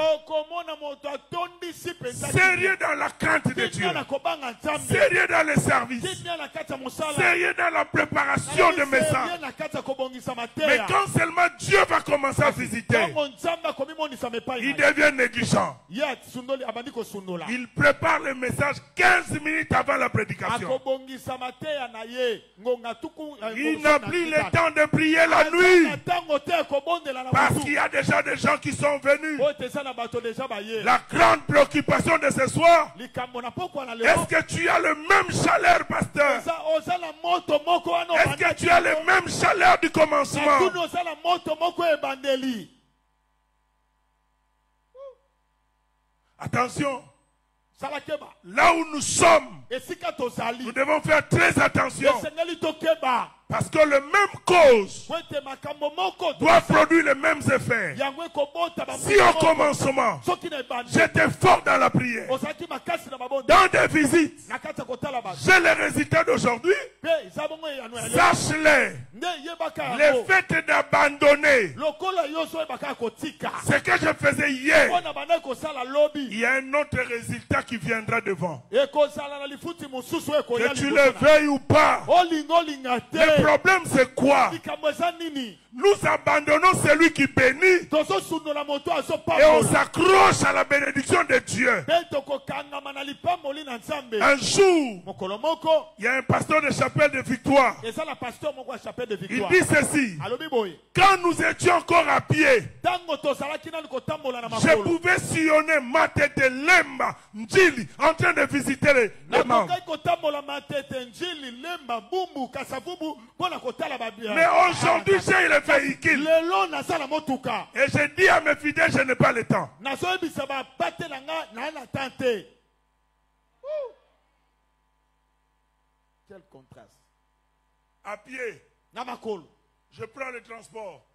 Sérieux dans la crainte de Dieu. Sérieux dans les services. Sérieux dans la préparation de messages. Mais quand seulement Dieu va commencer à visiter, il devient négligent. Il prépare le message 15 minutes avant la prédication. Il n'a plus le temps de prier la nuit. Parce qu'il y a déjà des gens qui sont venus. La grande préoccupation de ce soir, est-ce que tu as le même chaleur, pasteur? Est-ce que tu as le même chaleur du commencement? Attention. Là où nous sommes, nous devons faire très attention. Parce que le même cause doit produire les mêmes effets. Si au commencement, j'étais fort dans la prière, dans des visites, j'ai les résultats d'aujourd'hui, sache-les. Le fait d'abandonner ce que je faisais hier, il y a un autre résultat qui viendra devant. Que tu le veuilles ou pas. Le problème c'est quoi? Nous abandonnons celui qui bénit et on s'accroche à la bénédiction de Dieu. Un jour, il y a un pasteur de chapelle de Victoire. Il dit ceci: quand nous étions encore à pied, je pouvais sillonner ma tête de Lemba, Njili, en train de visiter les membres. Mais aujourd'hui, j'ai le véhicule. Et je dis à mes fidèles, je n'ai pas le temps. Quel contraste. À pied, je prends le transport.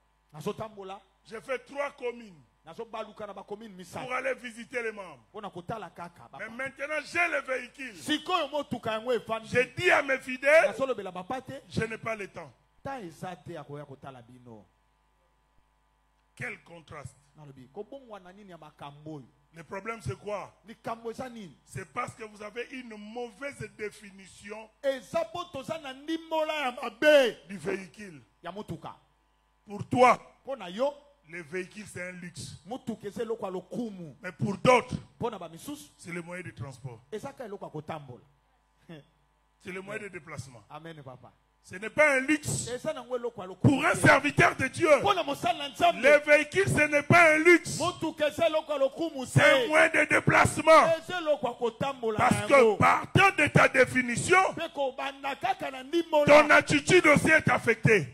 J'ai fait 3 communes pour aller visiter les membres. Mais maintenant j'ai le véhicule. Je dis à mes fidèles, je n'ai pas le temps. Quel contraste. Le problème c'est quoi? C'est parce que vous avez une mauvaise définition du véhicule. Pour toi, le véhicule c'est un luxe. Mais pour d'autres, c'est le moyen de transport. C'est le moyen de déplacement. Amen, papa. Ce n'est pas un luxe pour un serviteur de Dieu. Le véhicule, ce n'est pas un luxe. C'est un moyen de déplacement. Parce que partant de ta définition, ton attitude aussi est affectée.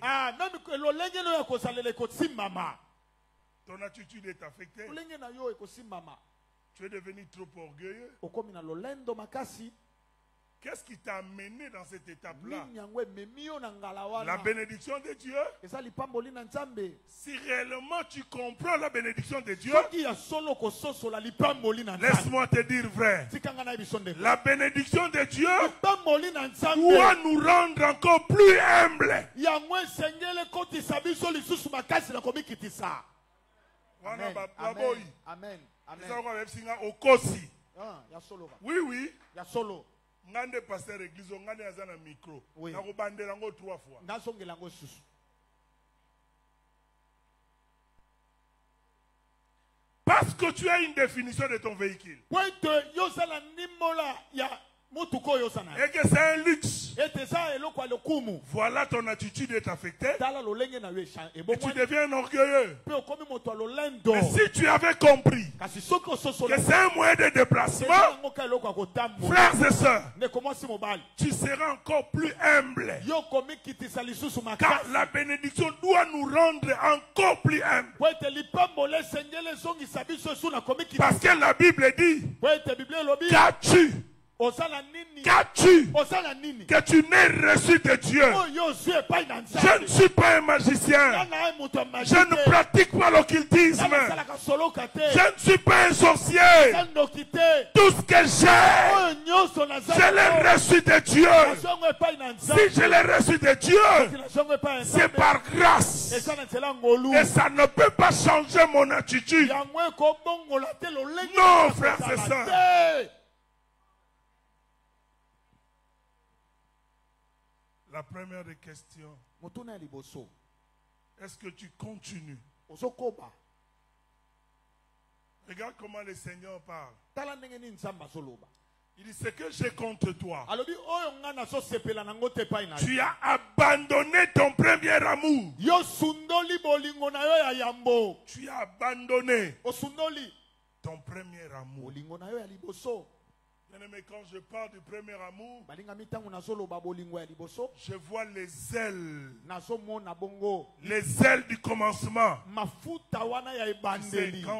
Ton attitude est affectée. Tu es devenu trop orgueilleux. Qu'est-ce qui t'a amené dans cette étape-là? La bénédiction de Dieu. Si réellement tu comprends la bénédiction de Dieu, laisse-moi te dire vrai. La bénédiction de Dieu doit nous rendre encore plus humbles. Amen. Oui, oui. Ngande pasteur église ngande azana micro na ko bandela ngo 3 fois. Parce que tu as une définition de ton véhicule. et que c'est un luxe, voilà ton attitude est affectée et tu deviens orgueilleux. Mais si tu avais compris que c'est un moyen de déplacement, frères et sœurs, tu seras encore plus humble. Car la bénédiction doit nous rendre encore plus humbles. Parce que la Bible dit, qu'as-tu que tu n'aies reçu de Dieu? Je ne suis pas un magicien. Je ne pratique pas l'occultisme. Je ne suis pas un sorcier. Tout ce que j'ai, je l'ai reçu de Dieu. Si je l'ai reçu de Dieu, c'est par grâce. Et ça ne peut pas changer mon attitude. Non, frères et sœurs. La première des questions, est-ce que tu continues? Regarde comment le Seigneur parle. Il dit, ce que j'ai contre toi, tu as abandonné ton premier amour. Tu as abandonné ton premier amour. Bien-aimé, quand je parle du premier amour, je vois les ailes. Les ailes du commencement. Quand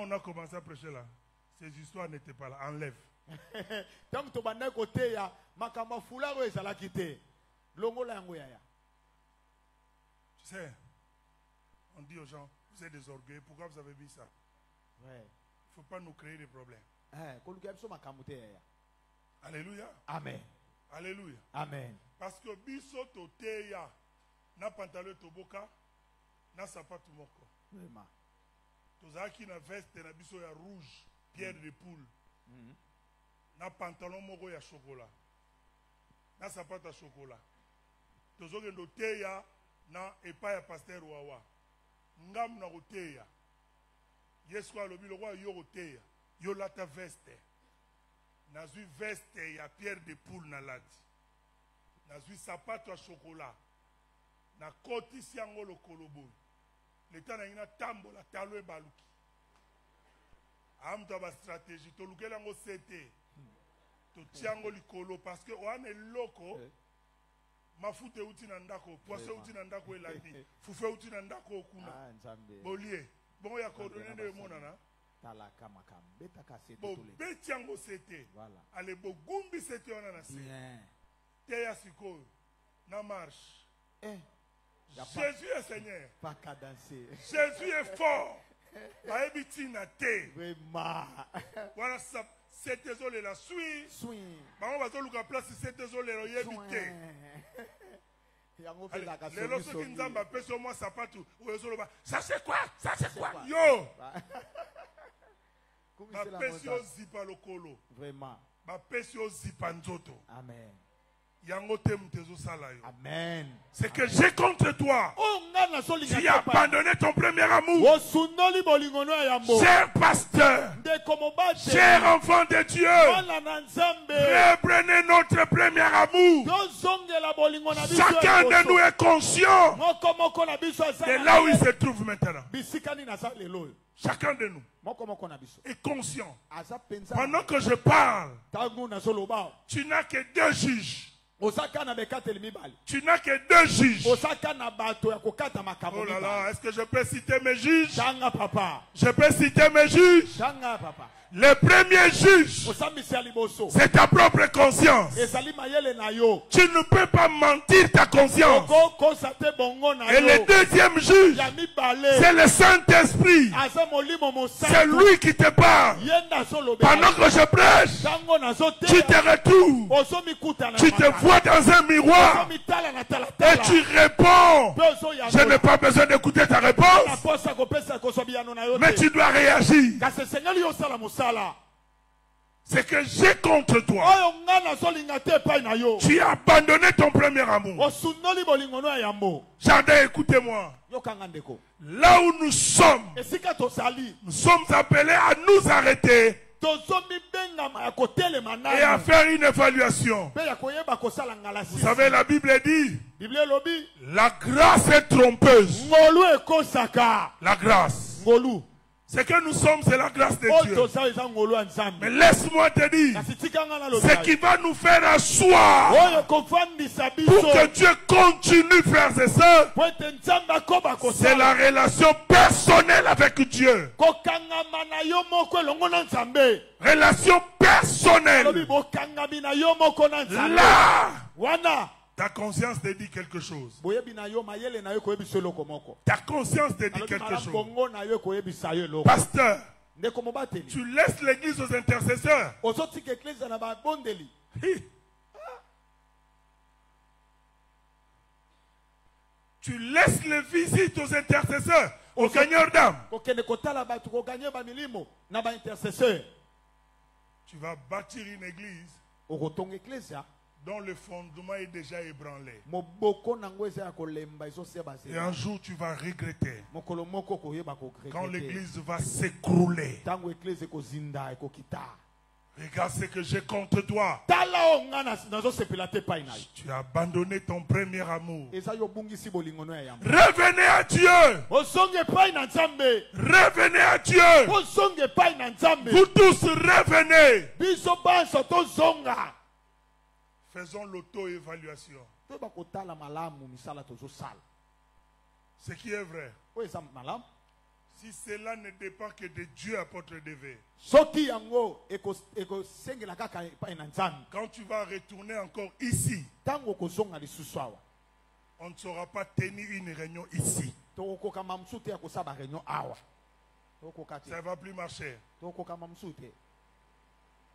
on a commencé à prêcher là, ces histoires n'étaient pas là. Enlève. Tu sais, on dit aux gens, vous êtes des orgueils, pourquoi vous avez mis ça? Il ne faut pas nous créer des problèmes. Alléluia. Amen. Alléluia. Amen. Parce que biso toteya na pantalon toboka na sapato moko. Tozaki na veste na biso ya rouge, pierre de poule. Na pantalon moko ya chocolat. Na sapato ya chocolat. Tozoke ndoteya na epa ya pasteur wawa. Ngam na roteya. Yesu alobi lo yo roteya. Yo lata veste. Nazui veste ya pierre de poule na lati. Nazui sapato ya chocolat. Na koti siango lo kolobo. Leta na ina tambo la talo e baluki. Amta ba stratégie to lukela ngo sete. To tiango likolo parce que oane loko mafute uti na ndako, poisson uti na ndako elandi, fufe uti na ndako okuna. Bolie. Bon ya coordonner de monana. Bo betiango sete. Ale bo gumbi sete ona na se. Teya siko na marche. Jésus est Seigneur. Pas qu'à danser. Jésus est fort. Ba ebiti na te. Voilà ça. C'est désolé la suite. Ba on va zo luka place c'est désolé lo yebite. Les lorsque qui nous ont appelé sur moi sapatou ou ezoloba. Ça c'est quoi? Ça c'est quoi? Yo. Ma pesio zipa lokolo. Vraiment. Ma pesio zipa nzoto. Amen. Amen. C'est que j'ai contre toi. Tu as abandonné ton premier amour. Cher pasteur, cher enfant de Dieu, reprenez notre premier amour. Chacun de nous est conscient de là où il se trouve maintenant. Chacun de nous est conscient. Pendant que je parle, tu n'as que deux juges. Tu n'as que deux juges. Oh là là, est-ce que je peux citer mes juges? Je peux citer mes juges? Le premier juge, c'est ta propre conscience. Tu ne peux pas mentir ta conscience. Et le deuxième juge, c'est le Saint-Esprit. C'est lui qui te parle. Pendant que je prêche, tu te retrouves. Tu te vois dans un miroir. Et tu réponds. Je n'ai pas besoin d'écouter ta réponse. Mais tu dois réagir. C'est que j'ai contre toi. Tu as abandonné ton premier amour. Jardin, écoutez-moi. Là où nous sommes appelés à nous arrêter et à faire une évaluation. Vous savez, la Bible dit, la grâce est trompeuse. La grâce. Ce que nous sommes, c'est la grâce de Dieu. Mais laisse-moi te dire, ce qui va nous faire asseoir pour que Dieu continue, frères et sœurs, c'est la relation personnelle avec Dieu. Relation personnelle. Là, ta conscience te dit quelque chose. Ta conscience te dit quelque chose. Pasteur, tu laisses l'église aux intercesseurs. Tu laisses les visites aux intercesseurs, aux gagneurs d'âme. Tu vas bâtir une église dont le fondement est déjà ébranlé. Et un jour tu vas regretter quand l'église va s'écrouler. Regarde ce que j'ai contre toi. Tu as abandonné ton premier amour. Revenez à Dieu. Revenez à Dieu. Vous tous revenez. Faisons l'auto-évaluation. Ce qui est vrai. Si cela ne dépend que de Dieu, apôtre DV. Quand tu vas retourner encore ici, on ne saura pas tenir une réunion ici. Ça ne va plus marcher.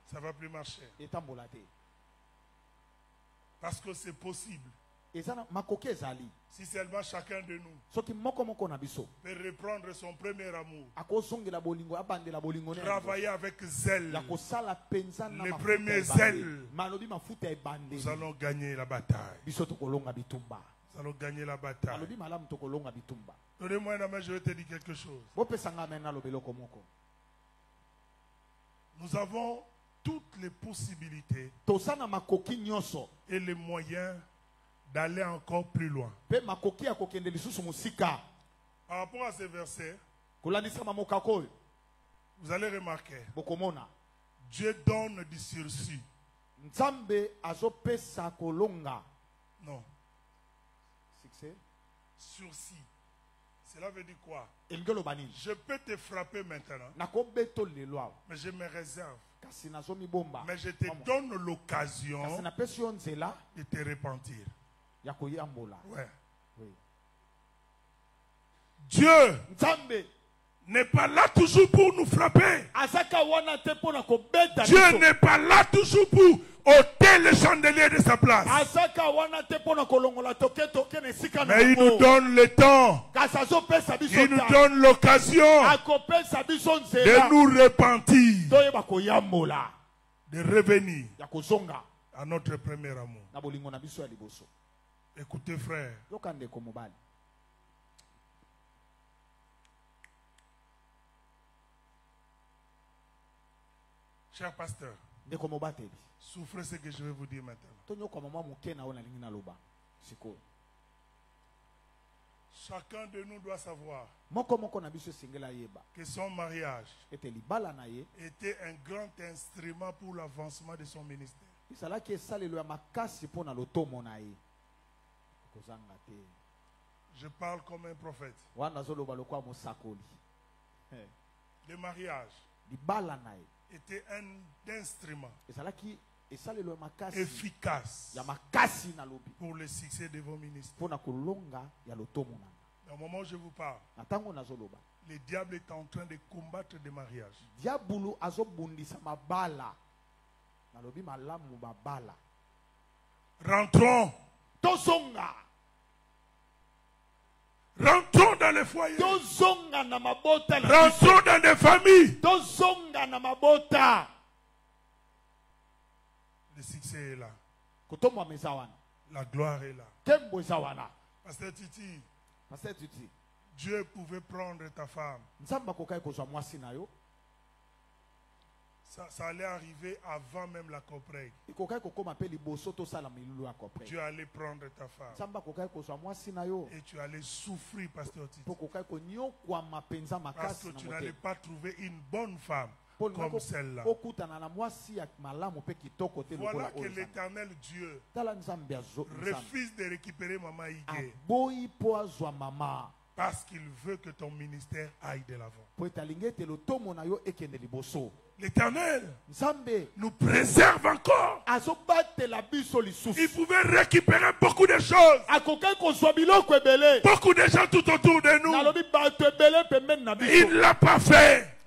Ça ne va plus marcher. Parce que c'est possible. Si seulement chacun de nous peut reprendre son premier amour, travailler avec zèle, le premier zèle, nous allons gagner la bataille. Nous allons gagner la bataille. Donnez-moi une main, je vais te dire quelque chose. Nous avons toutes les possibilités et les moyens d'aller encore plus loin. Par rapport à ce verset, vous allez remarquer, Dieu donne du sursis. Non. Sursis. Cela veut dire quoi? Je peux te frapper maintenant, mais je me réserve. Mais je te donne l'occasion de te repentir. Ouais. Dieu n'est pas là toujours pour nous frapper. Dieu n'est pas là toujours pour ôter le chandelier de sa place. Mais il nous donne le temps. Il nous donne l'occasion de nous repentir, de revenir à notre premier amour. Écoutez, frère. Cher pasteur, souffrez ce que je vais vous dire maintenant. Chacun de nous doit savoir que son mariage était un grand instrument pour l'avancement de son ministère. Je parle comme un prophète. Le mariage était un instrument efficace pour le succès de vos ministères. Au moment où je vous parle, le diable est en train de combattre des mariages. Rentrons. Rentrons dans les foyers. Rentrons dans des familles. Le succès est là. La gloire est là. Pasteur Titi, Dieu pouvait prendre ta femme Ça allait arriver avant même la coprègue. Dieu allait prendre ta femme. Et tu allais souffrir, pasteur Tito. Parce que tu n'allais pas trouver une bonne femme comme celle-là. Voilà que l'Éternel Dieu refuse de récupérer Maman Ige. Parce qu'il veut que ton ministère aille de l'avant. L'Éternel nous préserve encore. Il pouvait récupérer beaucoup de choses. Beaucoup de gens tout autour de nous. Il ne l'a pas fait.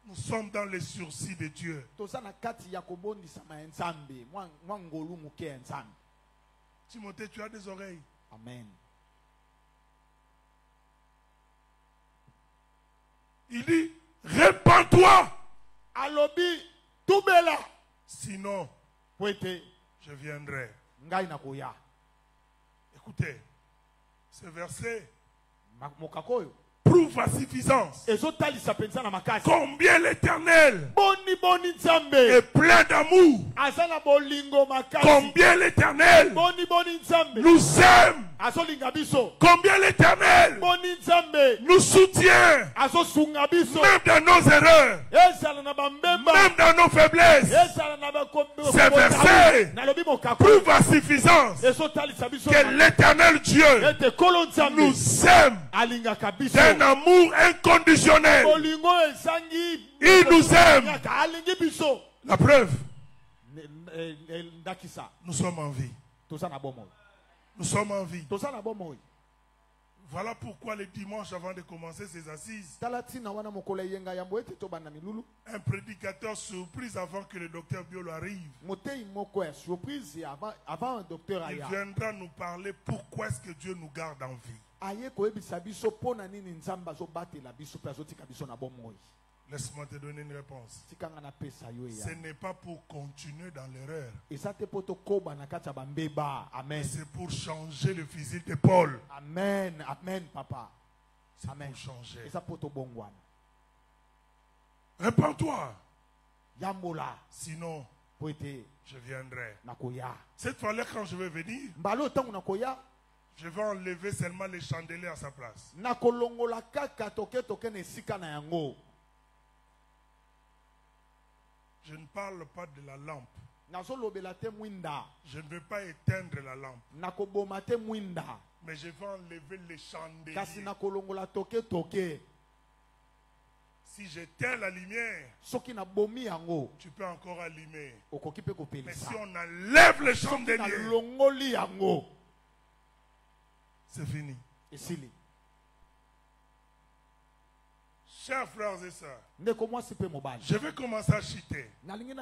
Nous sommes dans les sursis de Dieu. Timothée, tu as des oreilles. Amen. Il dit, répands-toi. Alobi, tubela. Sinon, je viendrai. Écoutez, ce verset prouve à suffisance combien l'Éternel est plein d'amour. Combien l'Éternel nous aime. Combien l'Éternel nous soutient. Même dans nos erreurs. Même dans nos faiblesses. Ces versets prouvent à suffisance que l'Éternel Dieu nous aime d'un amour inconditionnel. Il nous aime. La preuve, nous sommes en vie. Nous sommes en vie. Voilà pourquoi le dimanche, avant de commencer ses assises, un prédicateur surprise avant que le docteur Biolo arrive, il viendra nous parler pourquoi est-ce que Dieu nous garde en vie. Laisse-moi te donner une réponse. Ce n'est pas pour continuer dans l'erreur. Amen. C'est pour changer le physique de Paul. Amen. Amen, papa. C'est pour changer. Répands-toi. Sinon, je viendrai. Cette fois-là, quand je vais venir, je vais enlever seulement les chandeliers à sa place. Je ne parle pas de la lampe. Je ne vais pas éteindre la lampe. Mais je vais enlever les chandeliers. Si j'éteins la lumière, tu peux encore allumer. Mais si on enlève les chandeliers, c'est fini. Chers frères et sœurs, je vais commencer à chuter. Il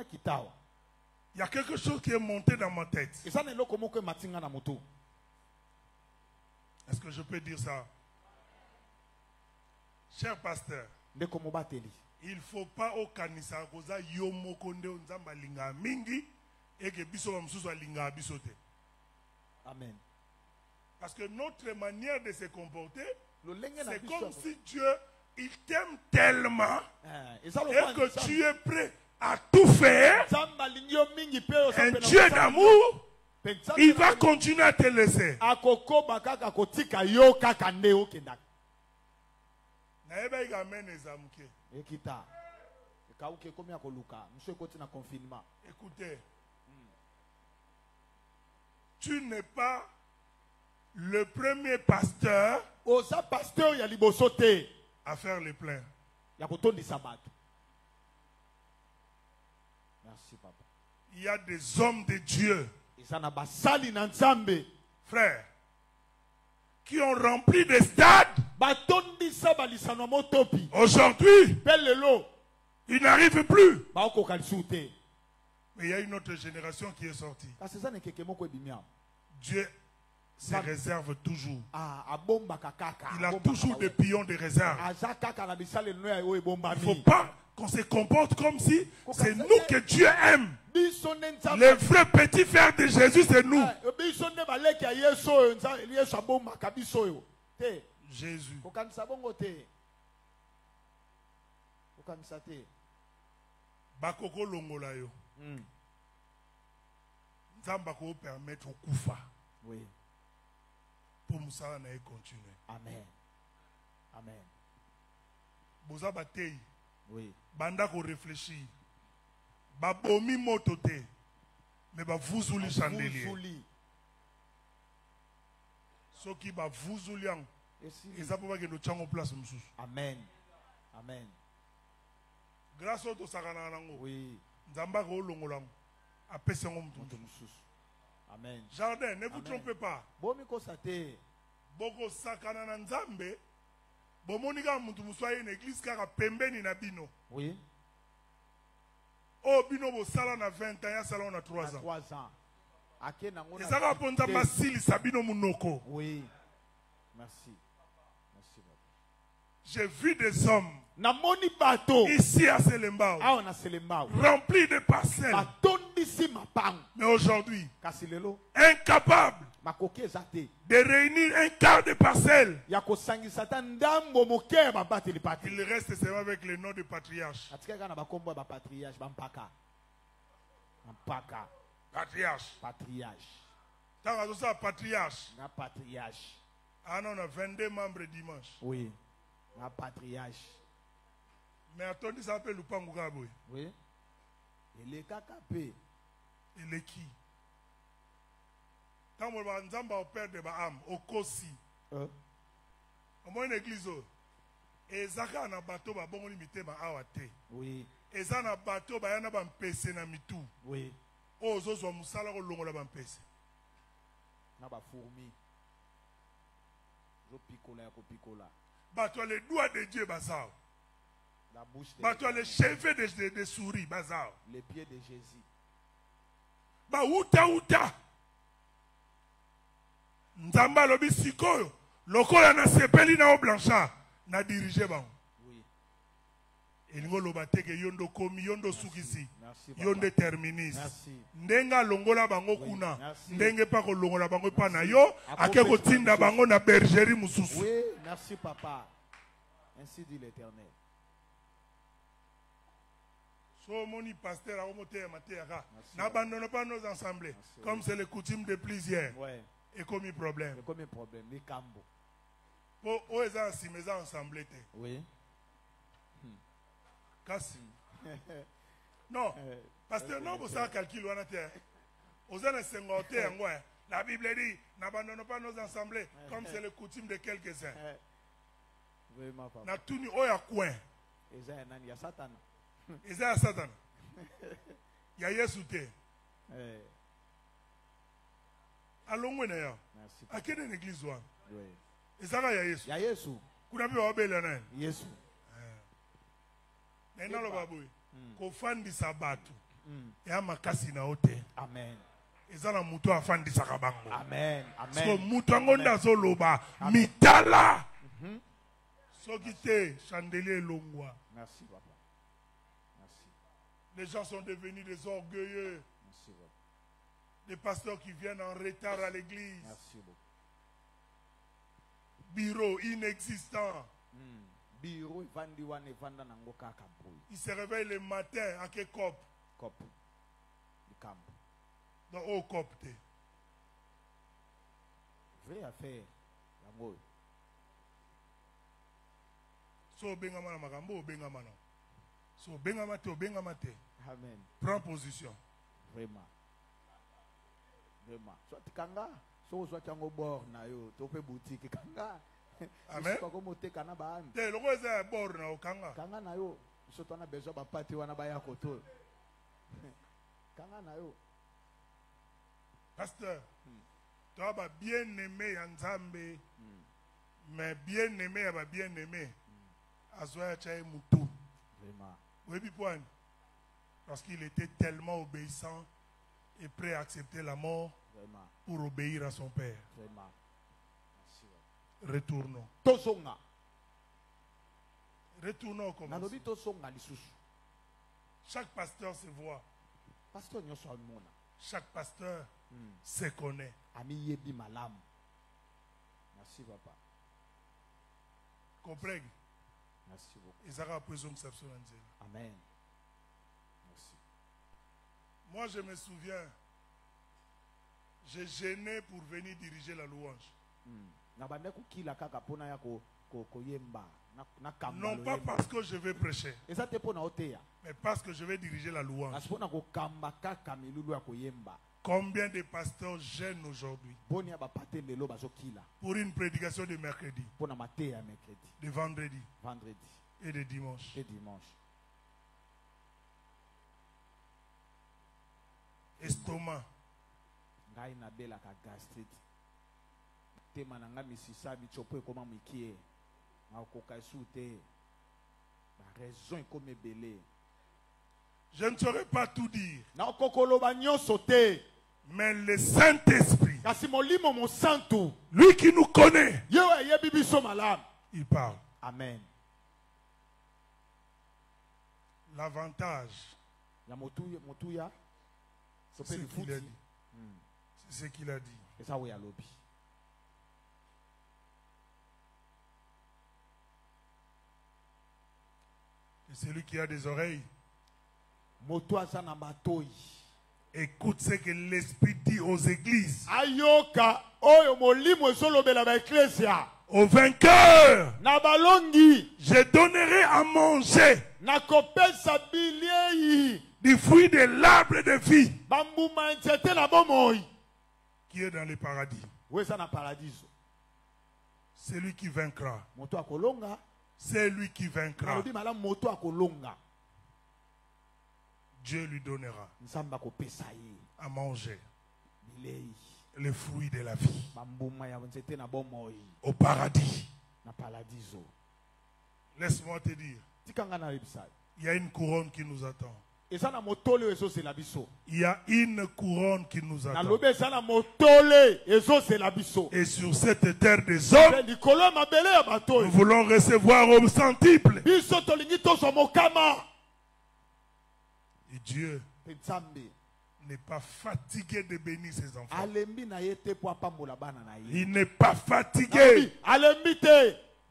y a quelque chose qui est monté dans ma tête. Est-ce que je peux dire ça? Cher pasteur, il ne faut pas au kanisa koza yomokonde onzamba linga mingi et que biso msusu linga bisote. Amen. Parce que notre manière de se comporter, c'est comme si Dieu il t'aime tellement et que tu es prêt à tout faire. Un Dieu d'amour, il va continuer à te laisser. Écoutez, tu n'es pas le premier pasteur à faire les pleins. Merci, papa. Il y a des hommes de Dieu, frères, qui ont rempli des stades. Aujourd'hui, ils n'arrivent plus. Mais il y a une autre génération qui est sortie. Dieu se réserve toujours. Il a toujours des pions de réserve. Il ne faut pas qu'on se comporte comme si c'est nous que Dieu aime. Les vrais petits frères de Jésus, c'est nous. Jésus. bakoko longola yo. Nzamba ko permettre kufa. Oui. Pour musala na continuer. Amen. Amen. Boza batei. Oui. Banda ko réfléchir. Ba bomi motote. Mais ba vuzuli chandelier. Soki ba vuzuli ang. Eza po ba ke no chango place mususu. Amen. Amen. Grâce au tosakana nango. Oui. Nzamba ko longola ngo. Apese ngo mutu mususu. Amen. Jardin, ne vous trompez pas. Bomi kosate. Boko sakana na nzambe. Bomonika mutu muswaye une église kaka pembeni na bino. Oui. Oh bino bo sala na 20 ans, ya sala na 3 ans. 3 ans. Ake na ngona. Ezaka ponza masili sabino munoko. Oui. Merci. Merci. J'ai vu des hommes Namoni bato ici à Selembao remplis de parcelles. Mais aujourd'hui, incapables de réunir un quart de parcelles. Il reste seulement avec le nom de patriarche. Patriarche. Patriarche. Ah non, on a 22 membres dimanche. Oui. Un patriarche. Mais attendez, ça s'appelle Lupangu Gaboy. Oui. Il est capé. Il est qui? Quand on va en père de Baham, au Kosi. Au moins une église. Et Zaka na bateau, ba bon limité ma awate. Oui. Et ça na bateau, ba yana ba mpese na mitou. Oui. Oh, zo zo musala ko longo la ba mpese. Na ba fourmi. Zo picola ko picola. Bateau les doigts de Dieu bazao. La bouche de bateau les cheveux de souris bazao. Les pieds de Jésus. Ba uta. Nzamba lobi sikoyo. Lokola na sepeli na o blanchard. Na dirige ba. Oui. Elingo lobate ke yondo komi yondo sukisi. Merci. Yondo terminis. Merci. Ndenga longola bango kuna. Ndenge pa ko longola bango pa na yo. Ake ko tinda bango na bergerie mususu. Oui, merci papa. Ainsi dit l'Éternel. So moni pasteur a remonté à Matéaka. N'abandonne pas nos assemblées. Merci. Comme c'est le coutume de plusieurs. Ouais. Et comme il problème. Et comme il problème, les cambo. Pour eux, si mes assemblées. Oui. Kassi. Non. Pasteur, non, vous savez calcul ou terre. Aux années 50, la Bible dit n'abandonne pas nos assemblées. Comme c'est le coutume de quelques-uns. Vraiment, papa. Na tuni oya coin. Il y a Satan. Il y a Satan. Il y a Yesu te. Allons y a. À quelle église ou? Oui. Et ça va y a Yesu. Il y a Yesu. Kuna bi obele na. Yesu. Nena lo babu. Ko fandi sabatu. Ya makasi na ote. Amen. Ezala mutu afandi sakabango. Amen. Amen. So mutu ngonda zo loba mitala. Sokite chandelier longwa. Merci papa. Merci. Les gens sont devenus des orgueilleux. Merci papa. Des pasteurs qui viennent en retard à l'église. Merci beaucoup. Bureau inexistant. Bureau vandi wane vanda nango kaka boy. Il se réveille le matin à quel cop? Cop. Du camp. Dans au cop te. Vraie affaire. Yango. So bengama na makambo bengama na. So bengama te. Amen. Prends position. Vraiment. Vraiment. Soit kanga, soit chango bord na yo, tope boutique kanga. Amen. Pas comme te kana ba. Te loko eza bord na okanga. Kanga na yo, surtout na besoin ba pati wana ba ya koto. Kanga na yo. Pasteur. Toi ba bien aimé ya Nzambe. Mais bien aimé ya ba bien aimé. Azoya chae mutu. Vraiment. Oui, point. Parce qu'il était tellement obéissant et prêt à accepter la mort. Vraiment. Pour obéir à son père. Vraiment. Merci. Retournons. Tosonga. Retournons comme ça. Nalobi tosonga lisusu. Chaque pasteur se voit. Pasteur nyoso amona. Chaque pasteur se connaît. Ami yebi malam. Merci papa. Comprends? Merci beaucoup. Ils auront besoin de ça. Amen. Moi, je me souviens, j'ai gêné pour venir diriger la louange. Non pas parce que je vais prêcher, mais parce que je vais diriger la louange. Combien de pasteurs gênent aujourd'hui pour une prédication de mercredi, de vendredi et de dimanche. Estomac. Je ne saurais pas tout dire, mais le Saint-Esprit, lui qui nous connaît, il parle. Amen. L'avantage, c'est ce qu'il a dit. C'est ce qu'il a dit. Et celui qui a des oreilles, écoute ce que l'Esprit dit aux églises. Aux vainqueurs, je donnerai à manger du fruit de l'arbre de vie qui est dans le paradis. C'est lui qui vaincra. C'est lui qui vaincra. Dieu lui donnera à manger le fruit de la vie au paradis. Laisse-moi te dire, il y a une couronne qui nous attend. Il y a une couronne qui nous attend. Et sur cette terre des hommes, nous voulons recevoir au centuple. Et Dieu n'est pas fatigué de bénir ses enfants. Il n'est pas fatigué.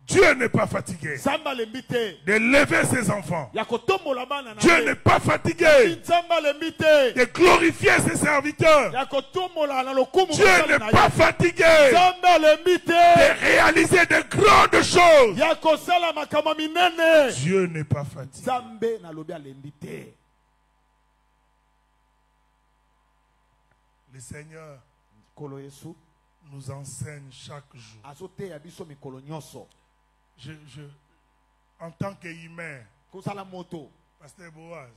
Dieu n'est pas fatigué de lever ses enfants. Dieu n'est pas fatigué de glorifier ses serviteurs. Dieu n'est pas fatigué de réaliser de grandes choses. Dieu n'est pas fatigué. Le Seigneur nous enseigne chaque jour. En tant qu'humain, Pasteur Boaz,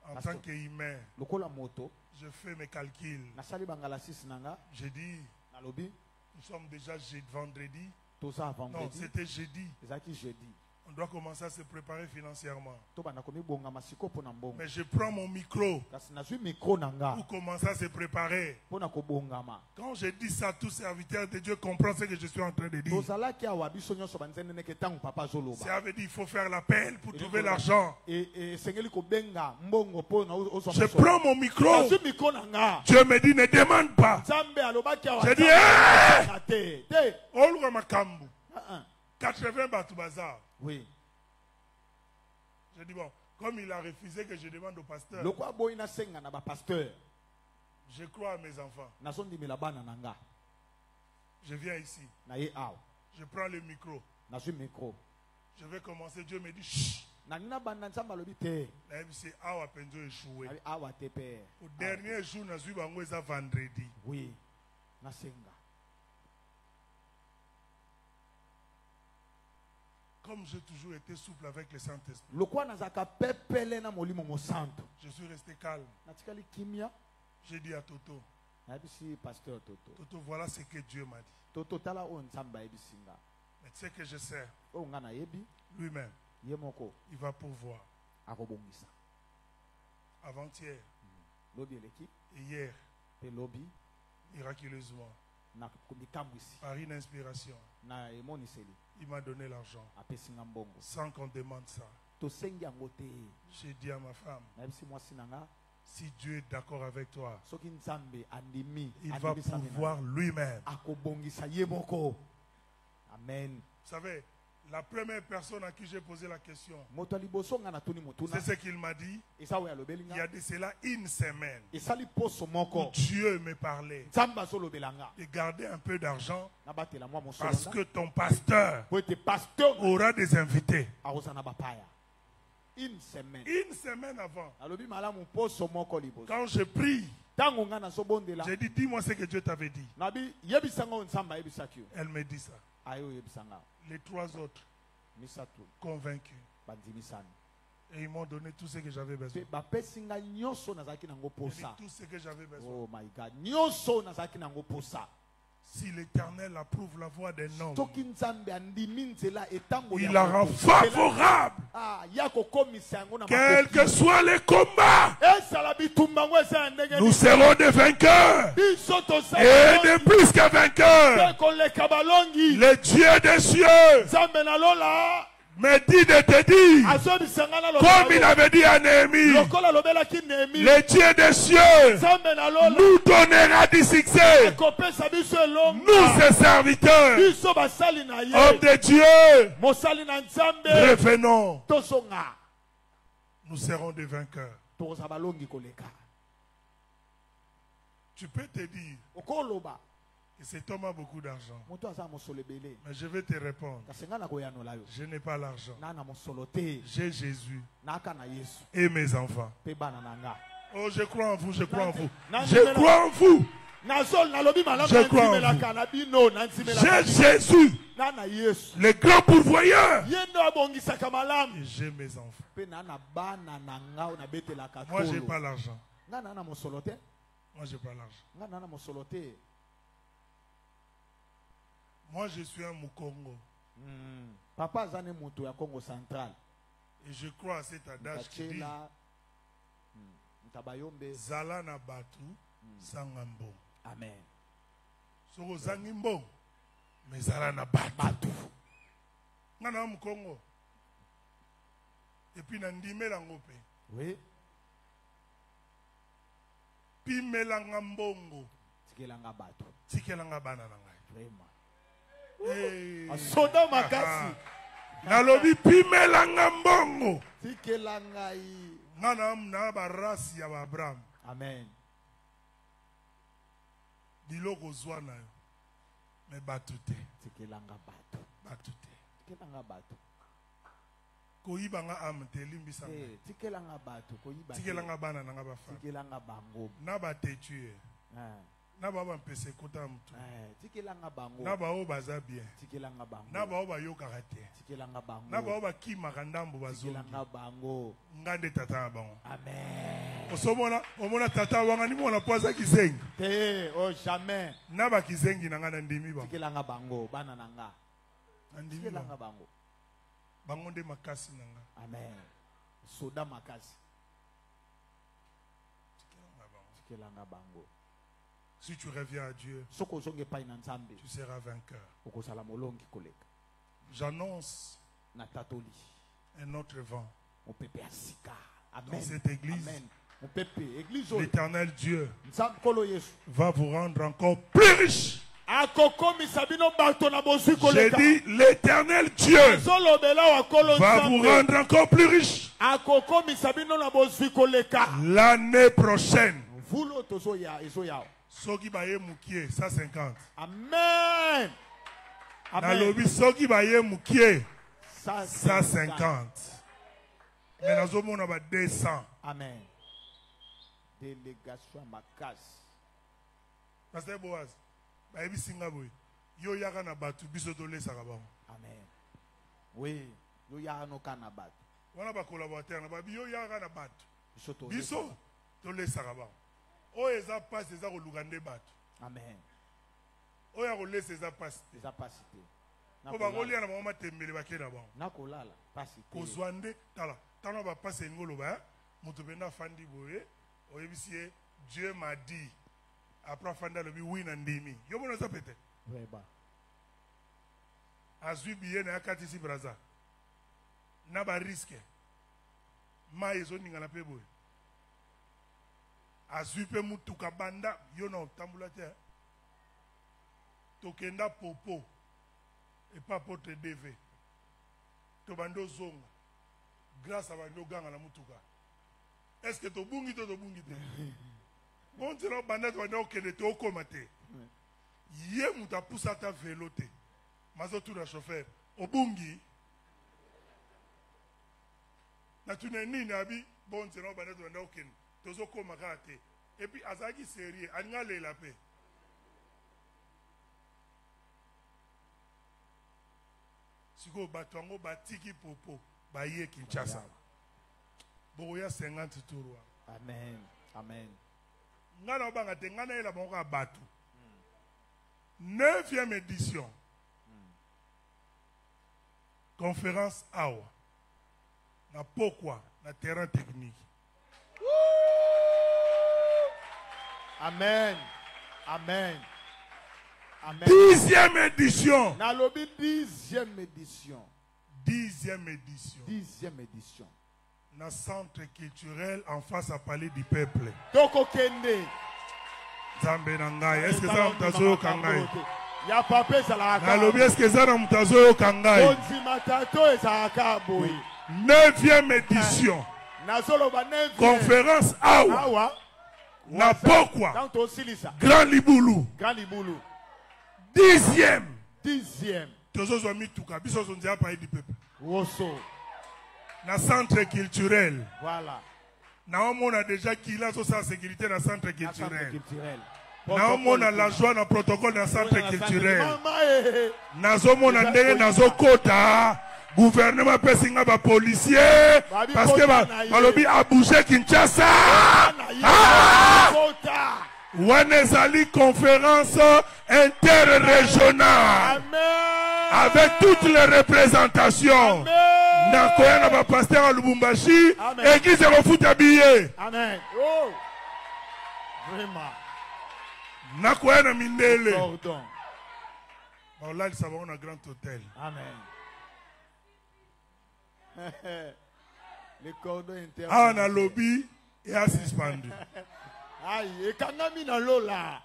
en tant qu'humain, je fais mes calculs. Je dis, nous sommes déjà vendredi. Non, c'était jeudi. On doit commencer à se préparer financièrement. Mais je prends mon micro pour commencer à se préparer. Quand je dis ça, tout serviteur de Dieu comprend ce que je suis en train de dire. Ça veut dire qu'il faut faire l'appel pour trouver l'argent. Je prends mon micro. Dieu me dit ne demande pas. Je dis Olwa Makambu 80 Batu Bazar. Oui. Je dis bon, comme il a refusé que je demande au pasteur, je crois à mes enfants. Je viens ici. Je prends le micro. Je vais commencer. Dieu me dit chut. C'est Awa Penzo échoué. Au dernier jour, nous avons eu vendredi. Oui. Comme j'ai toujours été souple avec le Saint-Esprit, je suis resté calme. J'ai dit à Toto, Toto, voilà ce que Dieu m'a dit. Mais tu sais que je sais, lui-même, il va pouvoir. Avant-hier, hier, miraculeusement, par une inspiration, il m'a donné l'argent sans qu'on demande ça. J'ai dit à ma femme, si Dieu est d'accord avec toi, il va pouvoir lui-même. Amen. Vous savez, La première personne à qui j'ai posé la question, c'est ce qu'il m'a dit. Il y a de cela une semaine où Dieu me parlait de garder un peu d'argent parce que ton pasteur aura des invités. Une semaine avant, quand je prie, j'ai dit, dis-moi ce que Dieu t'avait dit. Elle me dit ça. Les 3 autres convaincus. Et ils m'ont donné tout ce que j'avais besoin. Tout ce que j'avais besoin. Oh my God. Si l'Éternel approuve la voix d'un homme, il Il la rend favorable. Quels que soient les combats, nous serons des vainqueurs. Et de plus que vainqueurs. Le Dieu des cieux me dit de te dire, comme il avait dit à Néhémie, le Dieu des cieux nous donnera du succès. Nous, ses serviteurs, hommes de Dieu, revenons. Nous serons des vainqueurs. Tu peux te dire que cet homme a beaucoup d'argent. Mais je vais te répondre. Je n'ai pas l'argent. J'ai Jésus et mes enfants. Oh, je crois en vous, je crois en vous. Je crois en vous. Je crois en vous. J'ai Jésus, le grand pourvoyeur. Et j'ai mes enfants. Moi, je n'ai pas l'argent. Moi, je n'ai pas l'argent. Moi, je suis un Mukongo. Papa Zane Moutou ya Congo central. Et je crois à cet adage qui dit Zala na batu sangambo. Amen. Soko zangimbo mais Zala na batu. Ngana Mukongo. Et puis nandime langope. Oui. Pimelanga mbongo. Tikelanga batu. Tikelanga bana nanga. Vraiment. Hey. Soda makasi. Nalobi pimelanga mbongo. Tikelanga i. Ngana mna barasi ya Abraham. Amen. Biloko zwana yo. Me batute. Tikelanga batu. Batute. Tikelanga batu. Koyibanga amte limbisa. Tikelanga batu koyiba. Tikelanga bana nanga bafa. Tikelanga bango. Na batetue. Na baba mpese kota mtu. Tikelanga bango. Na ba obaza bien. Tikelanga bango. Na ba oba yoka kate. Tikelanga bango. Na ba oba kima kandambo bazongi. Tikelanga bango. Ngande tata bango. Amen. Omona tata wanga ni mona poza kizengi. Oh jamais. Na ba kizengi nanga na ndimi ba. Tikelanga bango bana nanga. Ndimi Tikelanga bango. Bango nde makasi nanga. Amen. Soda makasi. Tikelanga bango. Si tu reviens à Dieu, tu seras vainqueur. J'annonce un autre vent dans cette église. L'Éternel Dieu va vous rendre encore plus riche. J'ai dit, l'Éternel Dieu va vous rendre encore plus riche. L'année prochaine. Soki baye mukie 150. Amen. Nalobi soki baye mukie 150. Mais nazomona ba 200. Amen. Délégation makas. Pasteur Boaz, bayebi singa boy. Yo yaka na batu biso to lesa ka bango. Amen. Oui, yo yaka no kana batu. Wana ba collaborateur na ba yo yaka na batu. Biso to lesa ka bango. Oyo eza passe eza kolugande bato. Amen. Oyo akolesa eza passe. Eza passe te. O bakolia na bango matembele bakena bango. Nakolala passe te. Kozwande tala. Tana ba passe ngolo ba. Mutu benda fandi boye. Oyebisi Dieu m'a dit. Après fanda le bi oui na ndimi. Yo bona za pete. Weba. Azui biye na akati si braza. Na ba risque. Ma ezo ninga na pe boye. Azupe mutuka banda yo na otambula te tokenda popo et pas pote DV to bando zonga grâce à bando ganga na mutuka. Est-ce que to bungi te? Bon tira banda to bando kende to komate. Ye muta poussa ta vélo te. Mazo tout la chauffeur. Obungi. Na tune ni nabi bon tira banda to bando kende. Tozo koma kate. Et puis azaki sérieux, anga le la paix. Siko batongo batiki popo baye Kinshasa. Boya 50 tours. Amen. Amen. Ngana banga te ngana ela bonga batu. 9e édition. Conférence awa. Na pokwa na terrain technique. Amen. Amen. Amen. 10e édition. Nalobi 10e édition. 10e édition. 10e édition. Na centre culturel en face à Palais du Peuple. Toko Kende. Zambe na ngai. Est-ce que ça mtazo kangai? Ya pape salaka. Nalobi est-ce que ça mtazo kangai? Konzi matato ezaka boy. 9e édition. Nazoloba 9e. Conférence awa. Awa. Na pokwa. Dans ton silisa. Grand Libulu. Grand Libulu. 10e. 10e. Tozo zo mituka. Biso zo ndia Palais du Peuple. Woso. Na centre culturel. Voilà. Na on a déjà qu'il a sa sécurité dans centre culturel. Na on a la joie dans protocole dans centre culturel. Mama Nazo mona ndenge nazo kota. Gouvernement pesinga ba policier parce que balobi a bougé Kinshasa. Wanezali conférence interrégionale avec toutes les représentations. Nakoya na ba pasteur à Lubumbashi, église refuta billet. Amen. Oh. Vraiment. Nakoya na Mindele. Pardon. Là il s'avère un grand hôtel. Amen. Les cordons internes. Ah na lobby et a suspendu. Aïe, et kanami na lola.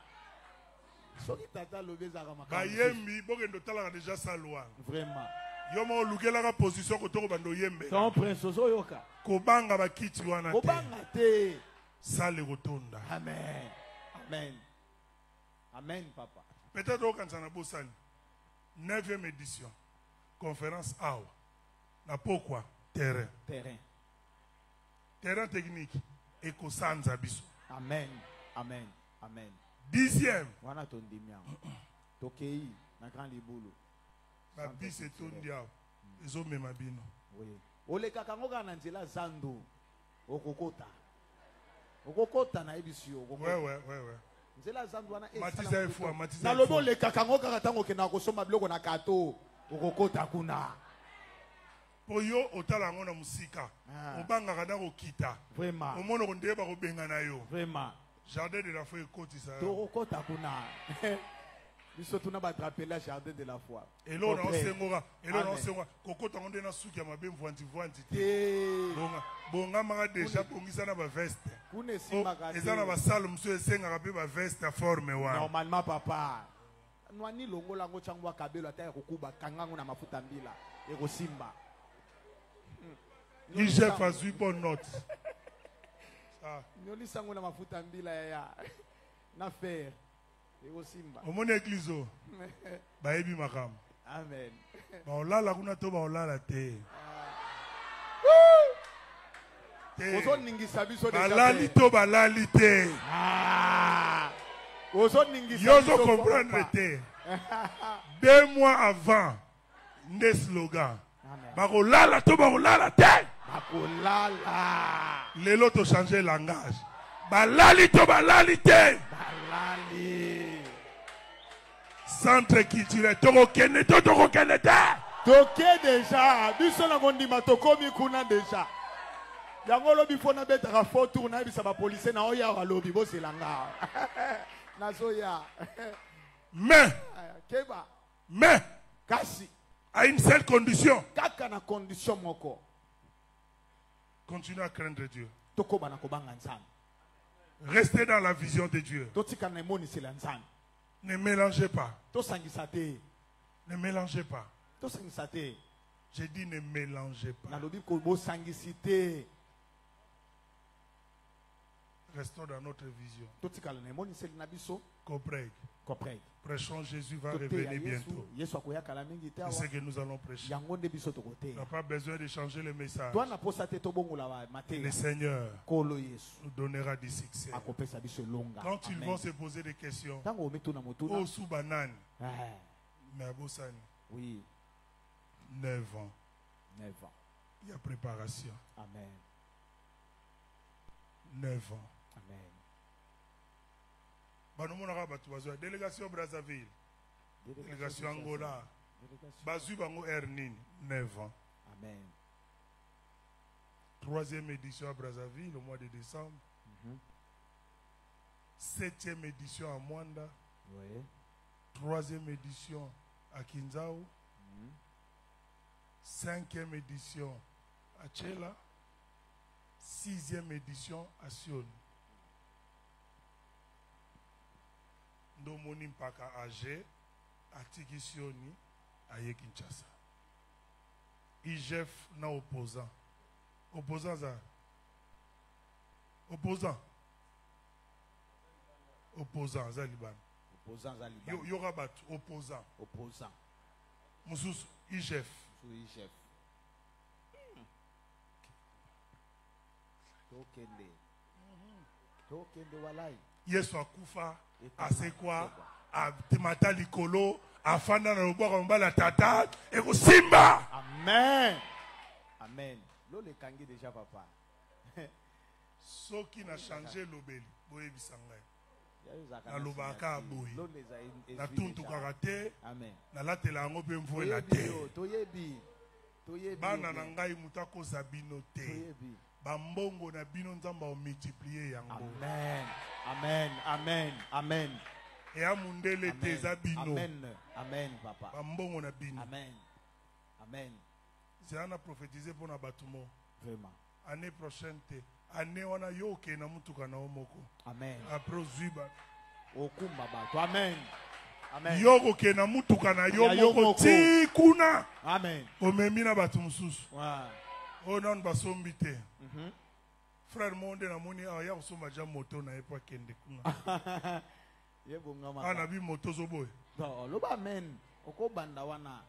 Soki tata lobby za kama. Bayembi bokendo tala déjà sa loi. Vraiment. Yomo lukela ka position ko toko bando yembe. Ton prince ozoyoka. Kobanga ba kiti wana te. Kobanga te. Sale rotonda. Amen. Amen. Amen papa. Peut-être au Kansana Bosani. 9e édition. Conférence awa. Na pourquoi? Terrain. Terrain. Terrain technique. Eko sanza biso. Amen. Amen. Amen. 10e. Wana tondimia. Tokei na Grand Libulu. Ba bise tondia. Ezo mema bino. Oui. Oleka kangoka na nzela zando. Okokota. Okokota na ebisio. Ouais. Nzela zando wana Matiza efwa, matiza. Na lobo leka kangoka katango kena kosoma biloko na kato. Okokota kuna. Poyo otala ngona musika. Obanga kana kokita. Vraiment. Omono ndeba ko benga na yo. Vraiment. Jardin de la foi ekoti ça. Okokota kuna. Biso tuna batrapela jardin de la foi. Elo na osengora, kokota ngonde na suki ya mabe mvanti. Bonga manga déjà bongisa na ba veste. Kune simaka. Ezana ba salle mso esenga ka pe ba veste forme wana. Normalement papa. Nwani longola ngo changwa kabelo ataya kokuba kangango na mafuta mbila. Eko simba. Chef a eu bonne note. Nyoli sango na mafuta mbila ya na fer. Eko simba. Omone église o. Baebi makam. Amen. Ba olala kuna to ba olala te. Ozo ningisa biso de balali to balali te. Ozo ningisa Yozo comprendre te. 2 mois avant nde slogan. Bakolala to bakolala te. Bakolala. Lelo to changer langage. Balali to balali te. Balali. Centre culturel toko kene te. Toke déjà. Biso na kondima tokomi kuna déjà. Yango lobi fona beta ka photo na bisa ba police na oya wa lobi boselanga. Nazoya. Mais Keba. Mais Kasi. À une seule condition. Kaka na condition moko. Continuez à craindre Dieu. Tokoba na kobanga nzambe. Restez dans la vision de Dieu. Totika na emoni sila nzambe. Ne mélangez pas. Tosangisa te. Ne mélangez pas. Tosangisa te. J'ai dit ne mélangez pas. nalobi ko bosangisi. Restons dans notre vision. Totikala na emoniseli na biso. Comprends. Comprends. Prêchons, Jésus va revenir bientôt. Yesu akoyaka mingi te C'est awa. ce que nous allons prêcher. Yango nde biso On tokoteya. n'a pas besoin de changer le message. Toi na posa te tobongola ba mateya. Le Seigneur Kolo Yesu nous donnera du succès. akopesa biso longa. Quand ils Amen. vont se poser des questions, Tango ometuna motuna. oh sous banane, Ah, mais à Bossani, oui, 9 ans, 9 ans. il y a préparation. Amen. 9 ans. Amen. Délégation Brazzaville, délégation Angola, Délégation. Bazu Bango Ernin, 9 ans. Amen. 3e édition à Brazzaville au mois de décembre. 7e édition à Mwanda. Oui. 3e édition à Kinzao. 5e édition à Tchela. 6e édition à Sion. Ndomoni mpaka age atiki Sioni aye Kinshasa. IGF na opposant. Opposant ça. Opposant. Opposant za Liban. Opposant za Liban. Yoga batu opposant. Opposant. Mususu IGF. Sous chef. Tokende. Tokende walai. Yesu akufa asekwa atemata likolo afanda na loboko mbala tata ekosimba. Amen. Amen. Lo le kangi déjà papa. Soki na changer lobeli boyebisa ngai. Na lobaka boy. Na tuntukaka te. Amen. Na latela yango mpe mvwela te. Toyebi. Toyebi. Bana na ngai mutu akoza bino te. Toyebi. Bambongo na bino nzamba omultiplier yango. Amen. Amen. Amen. Amen. Et amundele te eza bino. Amen. Amen papa. Bambongo na bino. Amen. Amen. C'est un prophétisé pour na batumo. Vraiment. Année prochaine te. Année wana yoke na mutuka na omoko. Amen. Après zuba. Okumba bato. Amen. Amen. Yoko ke na mutuka na yo moko ti kuna. Amen. Omemi na batu mususu. Wow. O non basombi te. Frère monde na moni ya kosomba ja moto na epa kende kuna. Yebonga Ah na bi moto zoboy. Non, loba amen. Oko banda wana.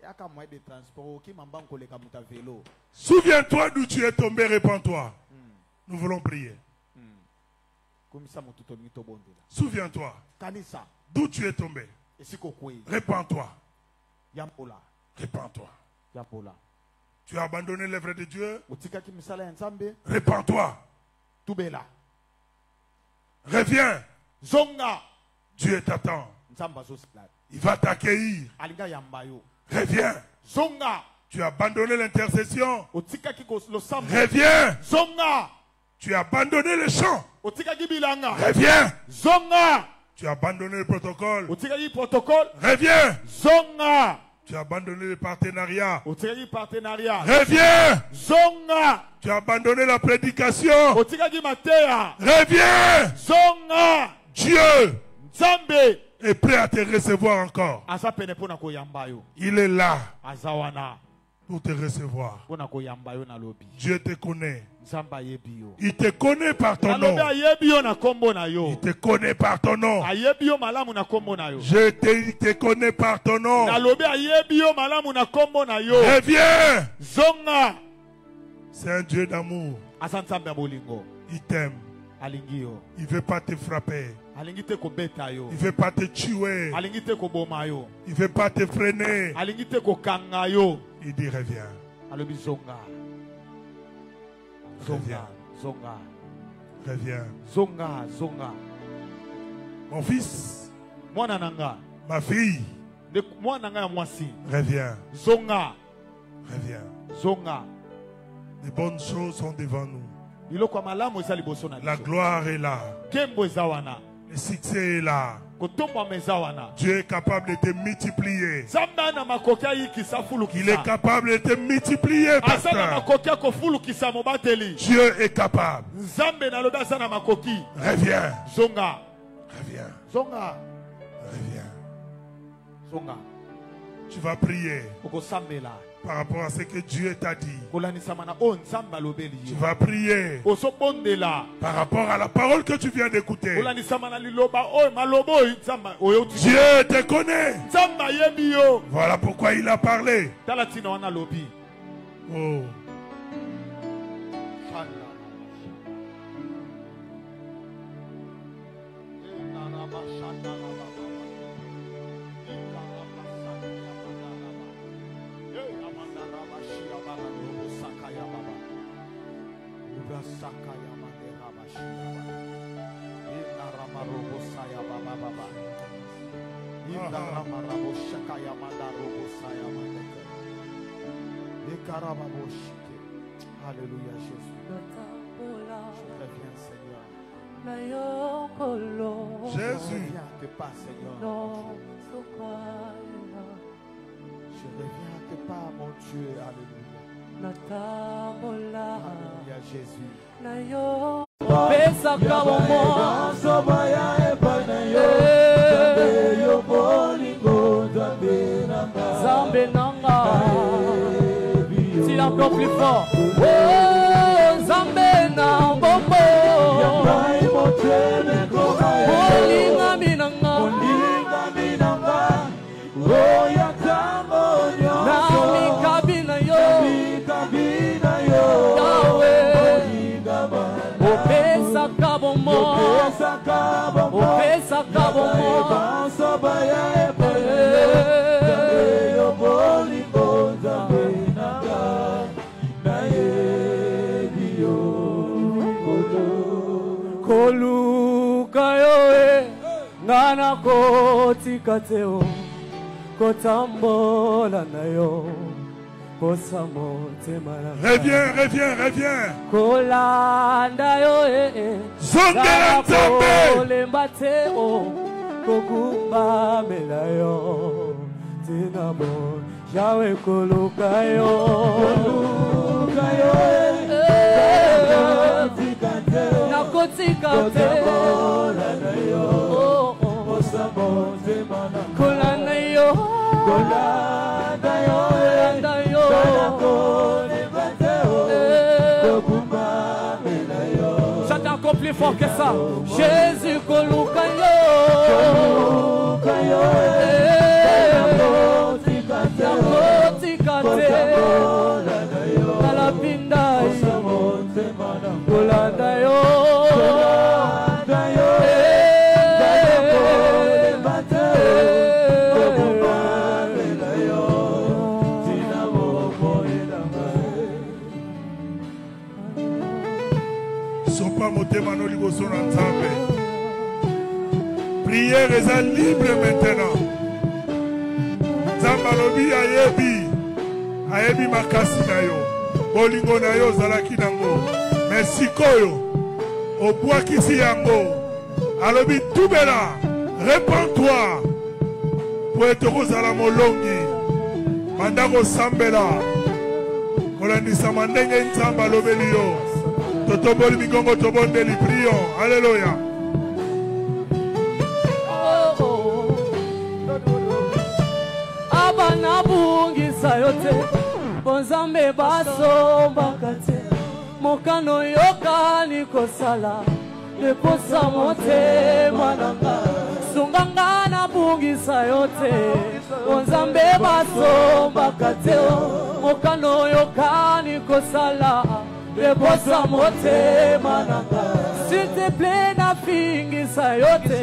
Yaka moyen de transport ki mamba koleka muta vélo. Souviens-toi d'où tu es tombé, répands-toi. Nous voulons prier. Souviens-toi d'où tu es tombé. Répands-toi. Répands-toi. Tu as abandonné l'œuvre de Dieu. Répands-toi. Reviens. Dieu t'attend. Il va t'accueillir. Reviens. Tu as abandonné l'intercession. Reviens. Tu as abandonné le chant. Reviens. Tu as abandonné le protocole. Reviens. Tu as abandonné le partenariat. Reviens. Tu as abandonné la prédication. Reviens. Dieu est prêt à te recevoir encore. Il est là pour te recevoir. Dieu te connaît. Il te connaît par ton nom. Il te connaît par ton nom. Je te connais par ton nom. Reviens. C'est un Dieu d'amour. Il t'aime. Il ne veut pas te frapper. Il ne veut pas te tuer. Il ne veut pas te freiner. Il dit reviens. Reviens. Reviens. Mon fils. Ma fille. Reviens. Reviens. Les bonnes choses sont devant nous. La gloire est là. Le succès est là. Dieu est capable de te multiplier. Il est capable de te multiplier, pasteur. Dieu est capable. Reviens. Reviens. Reviens. Tu vas prier par rapport à ce que Dieu t'a dit. Tu vas prier par rapport à la parole que tu viens d'écouter. Dieu te connaît. Voilà pourquoi il a parlé. Oh. Alléluia Jésus. Je reviens Seigneur. Jésus. Je reviens à tes pas Seigneur. Je reviens à tes pas mon Dieu. Alléluia. Alléluia Jésus. C'est encore plus fort. Oh, Zambé na bombo. Olinga minanga. Oh ya tamonyo. Na mikabina yo. Yahweh. Opesa kabombo. Opesa kabombo. Koluka yoe ngana kotika teo kotambola na yo kosamote mara. Reviens. Kolanda yoe Zongela Nzambe lembateo kokumba melayo tinabo yawe koluka yoe nakotika te kolanda yo chante encore plus fort que ça. Jésus koluka yo nakotika te alapinda kolanda yo sopa motema no liboso na Nzambe. Prière est libre maintenant. Nzambe alobi ayebi makasi na yo. Bolingo na yo zalaki nango. Mais sikoyo obwakisi yango. Alobi tubela, répands-toi pour être kozala molongi. Bandako sambela. Kolandisa mandenge Nzambe alobeli yo. Totoboli migongo tobondeli prions. Alléluia. Abana bungisa yote bonzambe basombaka te mokano yoka nikosala leposa motema nanga sunganga na bungisa yote bonzambe basombaka te mokano yoka nikosala leposa motema nanga s'il te plaît na fingisa yote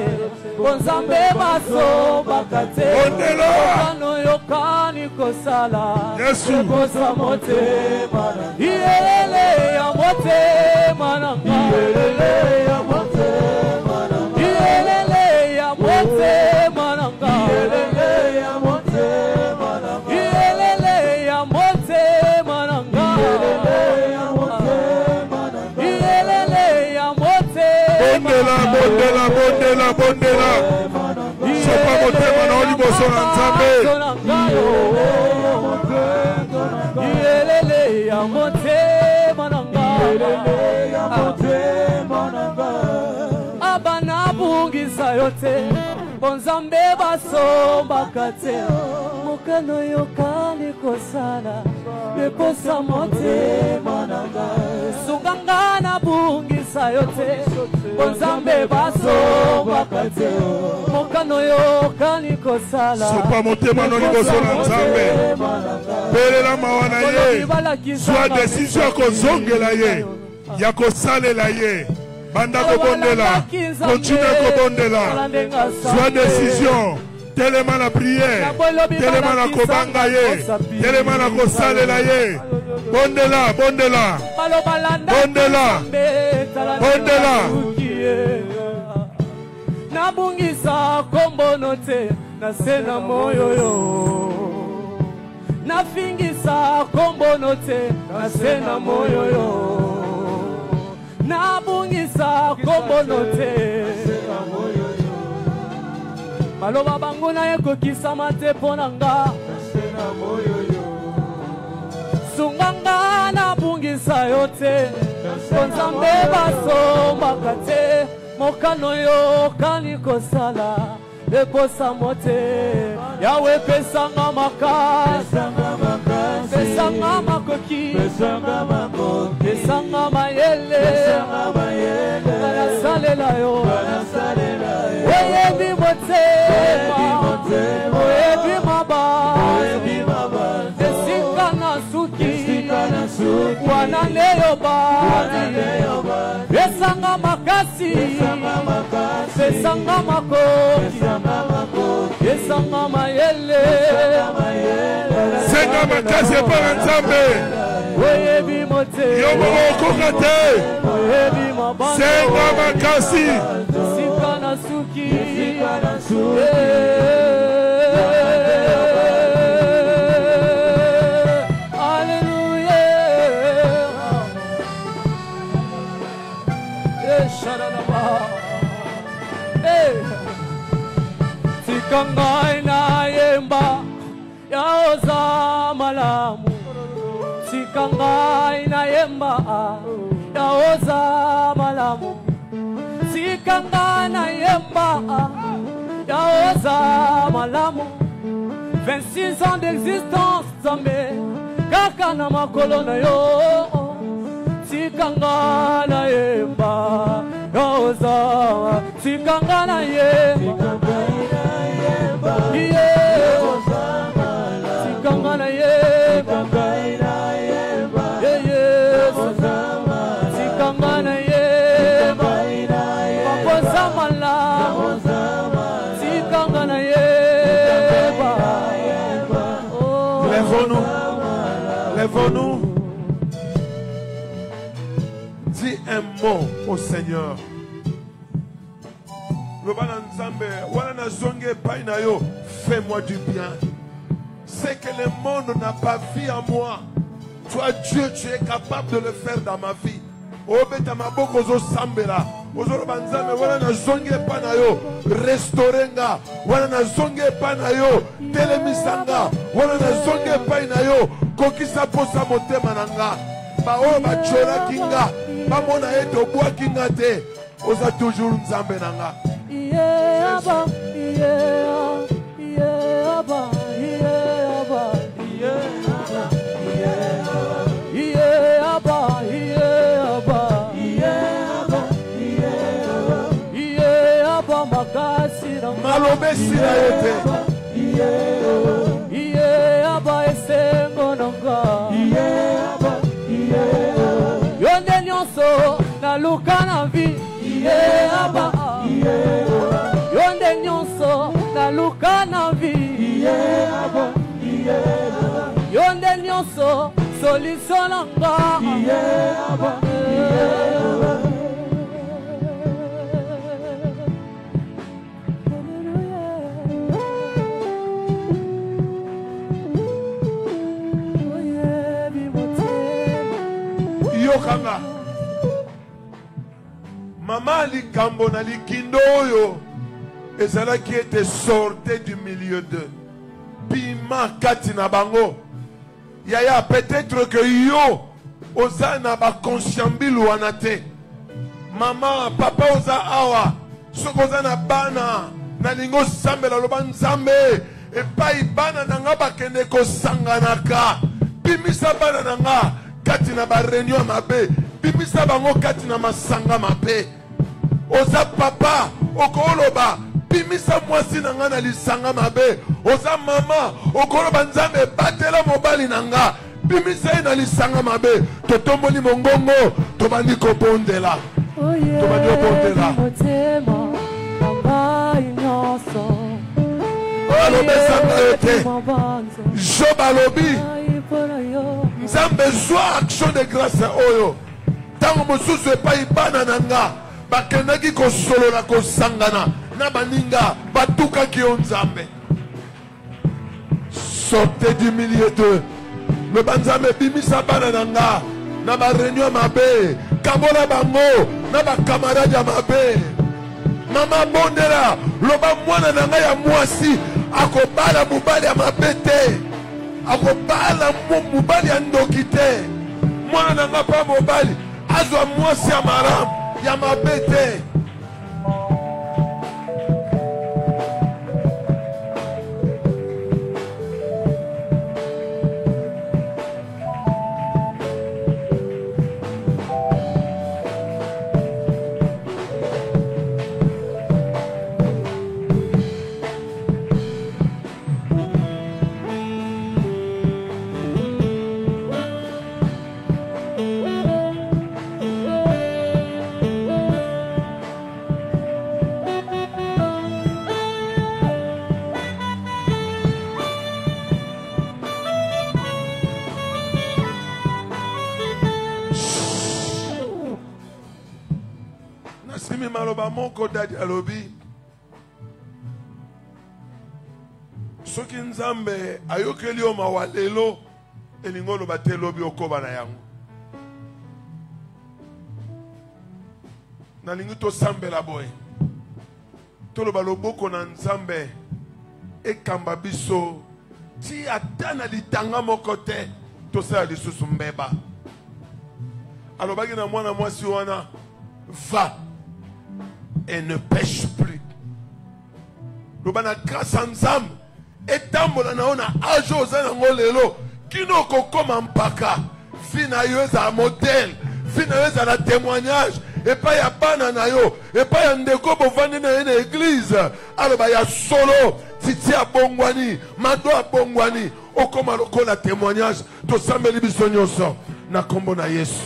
bonzambe basombaka te mokano yoka nikosala leposa motema nanga iyelele ya motema nanga iyelele ya motema nanga iyelele ya motema nanga iyelele ya motema nanga iyelele ya motema nanga Bondela sopa motema na liboso na Nzambe. Iyelele ya motema nanga abana bungisa yote bonzambe basomba kate mokano yokani kosala leposa motema nanga sunganga na bungisa yote bonzambe basomba kate mokano yokani kosala sopa motema no liboso na nzambe pelela mawana ye soit décision kozongela ye ya kosalela ye banda kobondela continue kobondela soit décision telema na prière telema na kobanga ye telema na kosalela ye bondela bondela bondela bondela nabungisa kombono te nasena moyo yo nafingisa kombono te nasena moyo yo nabungisa kombono te maloba bango na ekokisa mate ponanga sunganga nabungisa yote konzambe basombaka te mokano yokani kosala eposa mote yawe pesanga makasi pesanga makoki pesanga mayele banasalela yo oyebi motema oyebi mabasi esika na suki wana neyo bani pesanga makasi pesanga makoki pesanga mayele senga makasi epona nzambe oyebi motema yo mokokoka te senga makasi esika na suki Tikangai na yemba yaoza malamu Tikangai na yemba yaoza malamu Tikangai na yemba yaoza malamu 26 ans d'existence Zambé kaka na makolo na yo Tikanga na yemba yaoza Tikanga na yemba Tikanga na yemba Tikanga na yemba Paposa mala Tikanga na yemba Lèvons-nous. Lèvons-nous. Dis un mot au Seigneur. Fais-moi du bien. C'est que le monde n'a pas vu en moi. Toi, Dieu, tu es capable de le faire dans ma vie. Restaurenga, wana zonge panayo, telemisanga, wana zonge panayo, kokisa posa motema nanga. Ba o ba chora kinga, ba mona eto bwa kinga te. Oza toujours nzambe nanga. Aba, aba, Malobe sila yote. Aba esengo nanga. Yonde nyonso na luka na vi. Aba. Yonde nyonso na luka na vi. Yonde nyonso solution nanga. Yokanga Mama likambo na likindo oyo ezala qui était sorti du milieu de Bima kati na bango Yaya peut-être que yo oza na ba consciambilu wanate Mama papa oza awa soko oza na bana nalingo sambela loba nzambe epai bana nanga bakende kosanganaka bimisa bana nanga kati na bareunion mabe bimisa bango kati na masanga mabe oza papa okoloba bimisa mwasi nanga na lisanga mabe oza mama okoloba nzambe batela mobali nanga bimisa na lisanga mabe totomboli mongongo tobandi kobondela tobandi kobondela alobesanga yote Job alobi nzambe zwa action de grâce oyo tango mosusu epai bana nanga bakendaki kosolola kosangana na baninga batukaki yo nzambe sortez du milieu d'eux le banzambe bimisa bana nanga na bareunion mabe kabola bango na bakamarade ya mabe mama bondela loba mwana nanga ya mwasi akobala mobali ya mabe te akobala mobali ya ndoki te mwana nanga pa mobali azwa mwasi ya maramu ya mabe te maloba moko dadi alobi soki nzambe ayokeli yo mawa lelo elingo loba te lobi okoba na yango nalingi tosambela boye toloba loboko na nzambe ekamba biso ti ata na litanga moko te tosala lisusu mbeba alobaki na mwana mwasi wana va et ne pêche plus. Lobana grâce à Nzambe etambola na ona ajo za ngo lelo kino kokoma mpaka fina yo za modèle fina yo za la témoignage et pas ya bana na yo et pas ya ndeko bovandi na une église aloba ya solo titi abongwani mado abongwani okoma lokola témoignage to sambeli biso nyonso na kombo na Yesu.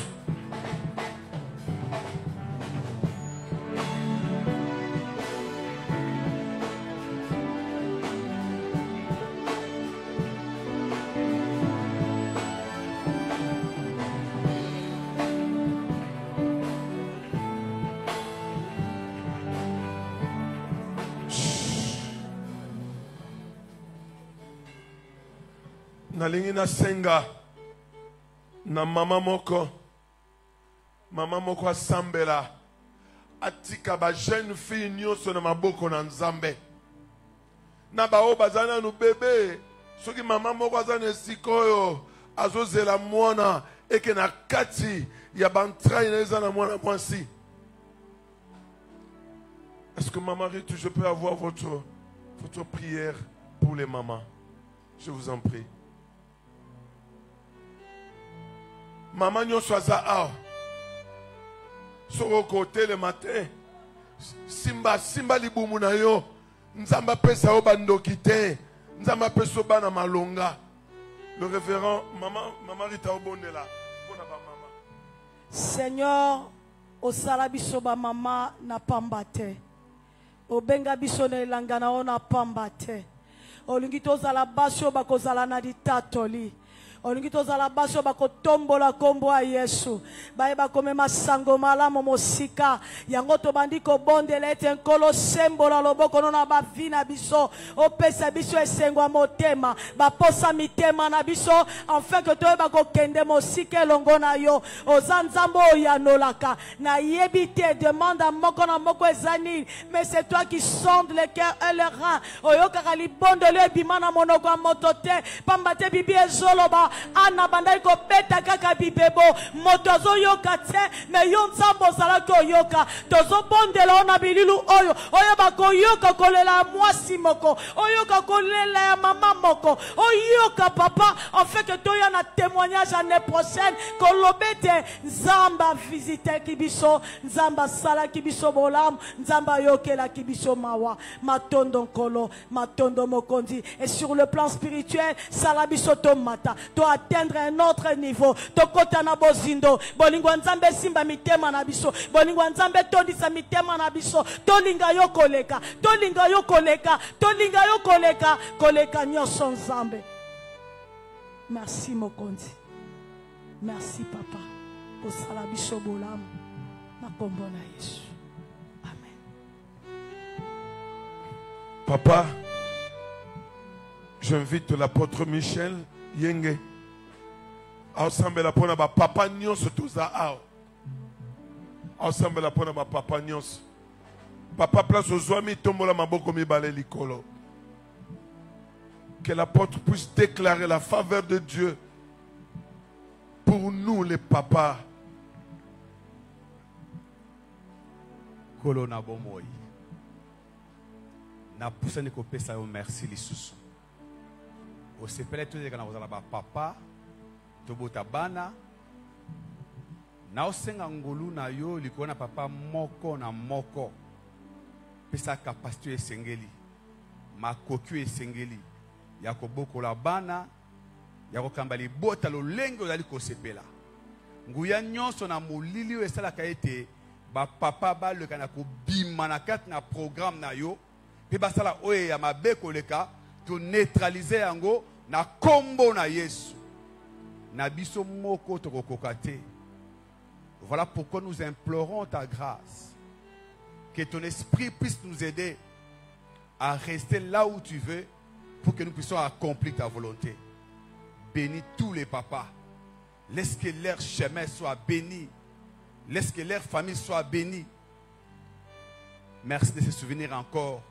Nalingi na senga na mama moko asambela atika ba jeune fille nyonso na maboko na nzambe na bao bazana no bebe soki mama moko azana sikoyo azozela mwana eke na kati ya bantraille na ezana mwana mwasi. Est-ce que maman Rito, je peux avoir votre prière pour les mamans? Je vous en prie. Maman nyonso aza awa soko côté le matin simba libumu na yo nzamba pesa o bandoki te nzamba pesa bana malonga. Le révérend maman Rita Obondela pona ba mama. Seigneur osala biso ba mama na pamba te obenga biso na elanga na ona pamba te olingi tozala baso bakozala na ditatoli olingi tozala baso bakotombola kombo ya Yesu bayeba komema sango malamu mosika yango tobandi kobondela ete nkolo sembola loboko na bavi na biso opesa biso esengo ya motema baposa mitema na biso enfin que toyeba kokende mosika elongo na yo oza nzambe oyanolaka na yebi te demande à moko na moko ezani mais c'est toi qui sonde le cœur et le rein oyokaka libondelo ebima na monoko ya moto te pamba te bibi ezoloba ana bandai ko beta kaka bibebo motozo yoka te me yo nzambo zala ko yoka tozo bondela ona bililu oyo bako yoka kolela mwasi moko oyoka kolela ya mama moko oyoka papa en fait que toya na témoignage l'année prochaine kolobete nzamba visiter kibiso nzamba sala kibiso bolam nzamba yokela kibiso mawa matondo nkolo matondo mokondi. Et sur le plan spirituel salabiso to mata to atteindre un autre niveau to kota na bozindo bolingwa nzambe simba mitema na biso bolingwa nzambe tondisa mitema na biso tolinga yo koleka tolinga yo koleka tolinga yo koleka koleka nyoso nzambe. Merci mokondi, merci papa kosala biso bolamu na kombo na Yesu. Papa, j'invite l'apôtre Michel Yenge ensemble la pona ba papa nyonso toza ao ensemble la pona ba papa nyonso papa place aux oami tombola maboko mibale likolo. Que l'apôtre puisse déclarer la faveur de Dieu pour nous les papas. Kolona bomoi na pusani ko pesa yo merci lisusu o sepele to kana kozala ba papa to bota bana na osenga ngolu na yo likona papa moko na moko pesa capacité esengeli makoki esengeli ya kobokola bana ya kokamba libota lolenge ozali kosepela nguya nyonso na molili oyo esalaka ete bapapa baleka na kobima na kati na programme na yo mpe basala oyo ya mabe koleka to neutraliser yango na kombo na Yesu na biso moko tokokoka te. Voilà pourquoi nous implorons ta grâce, que ton esprit puisse nous aider à rester là où tu veux pour que nous puissions accomplir ta volonté. Bénis tous les papas, laisse que leur chemin soit béni, laisse que leur famille soit bénie. Merci de se souvenir encore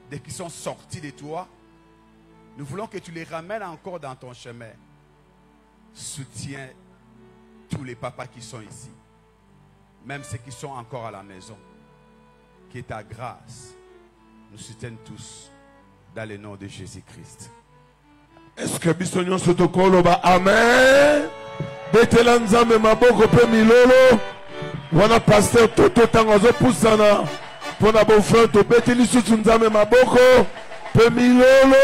de qui sont sortis de toi. Nous voulons que tu les ramènes encore dans ton chemin. Soutiens tous les papas qui sont ici, même ceux qui sont encore à la maison. Que ta grâce nous soutienne tous dans le nom de Jésus-Christ. Est-ce que bisognon sotokolo ba amen? Betela nzambe maboko pe milolo. Wana pasteur toto tangozo pusana. Pona bo frère to beteli sutu nzambe maboko pe milolo.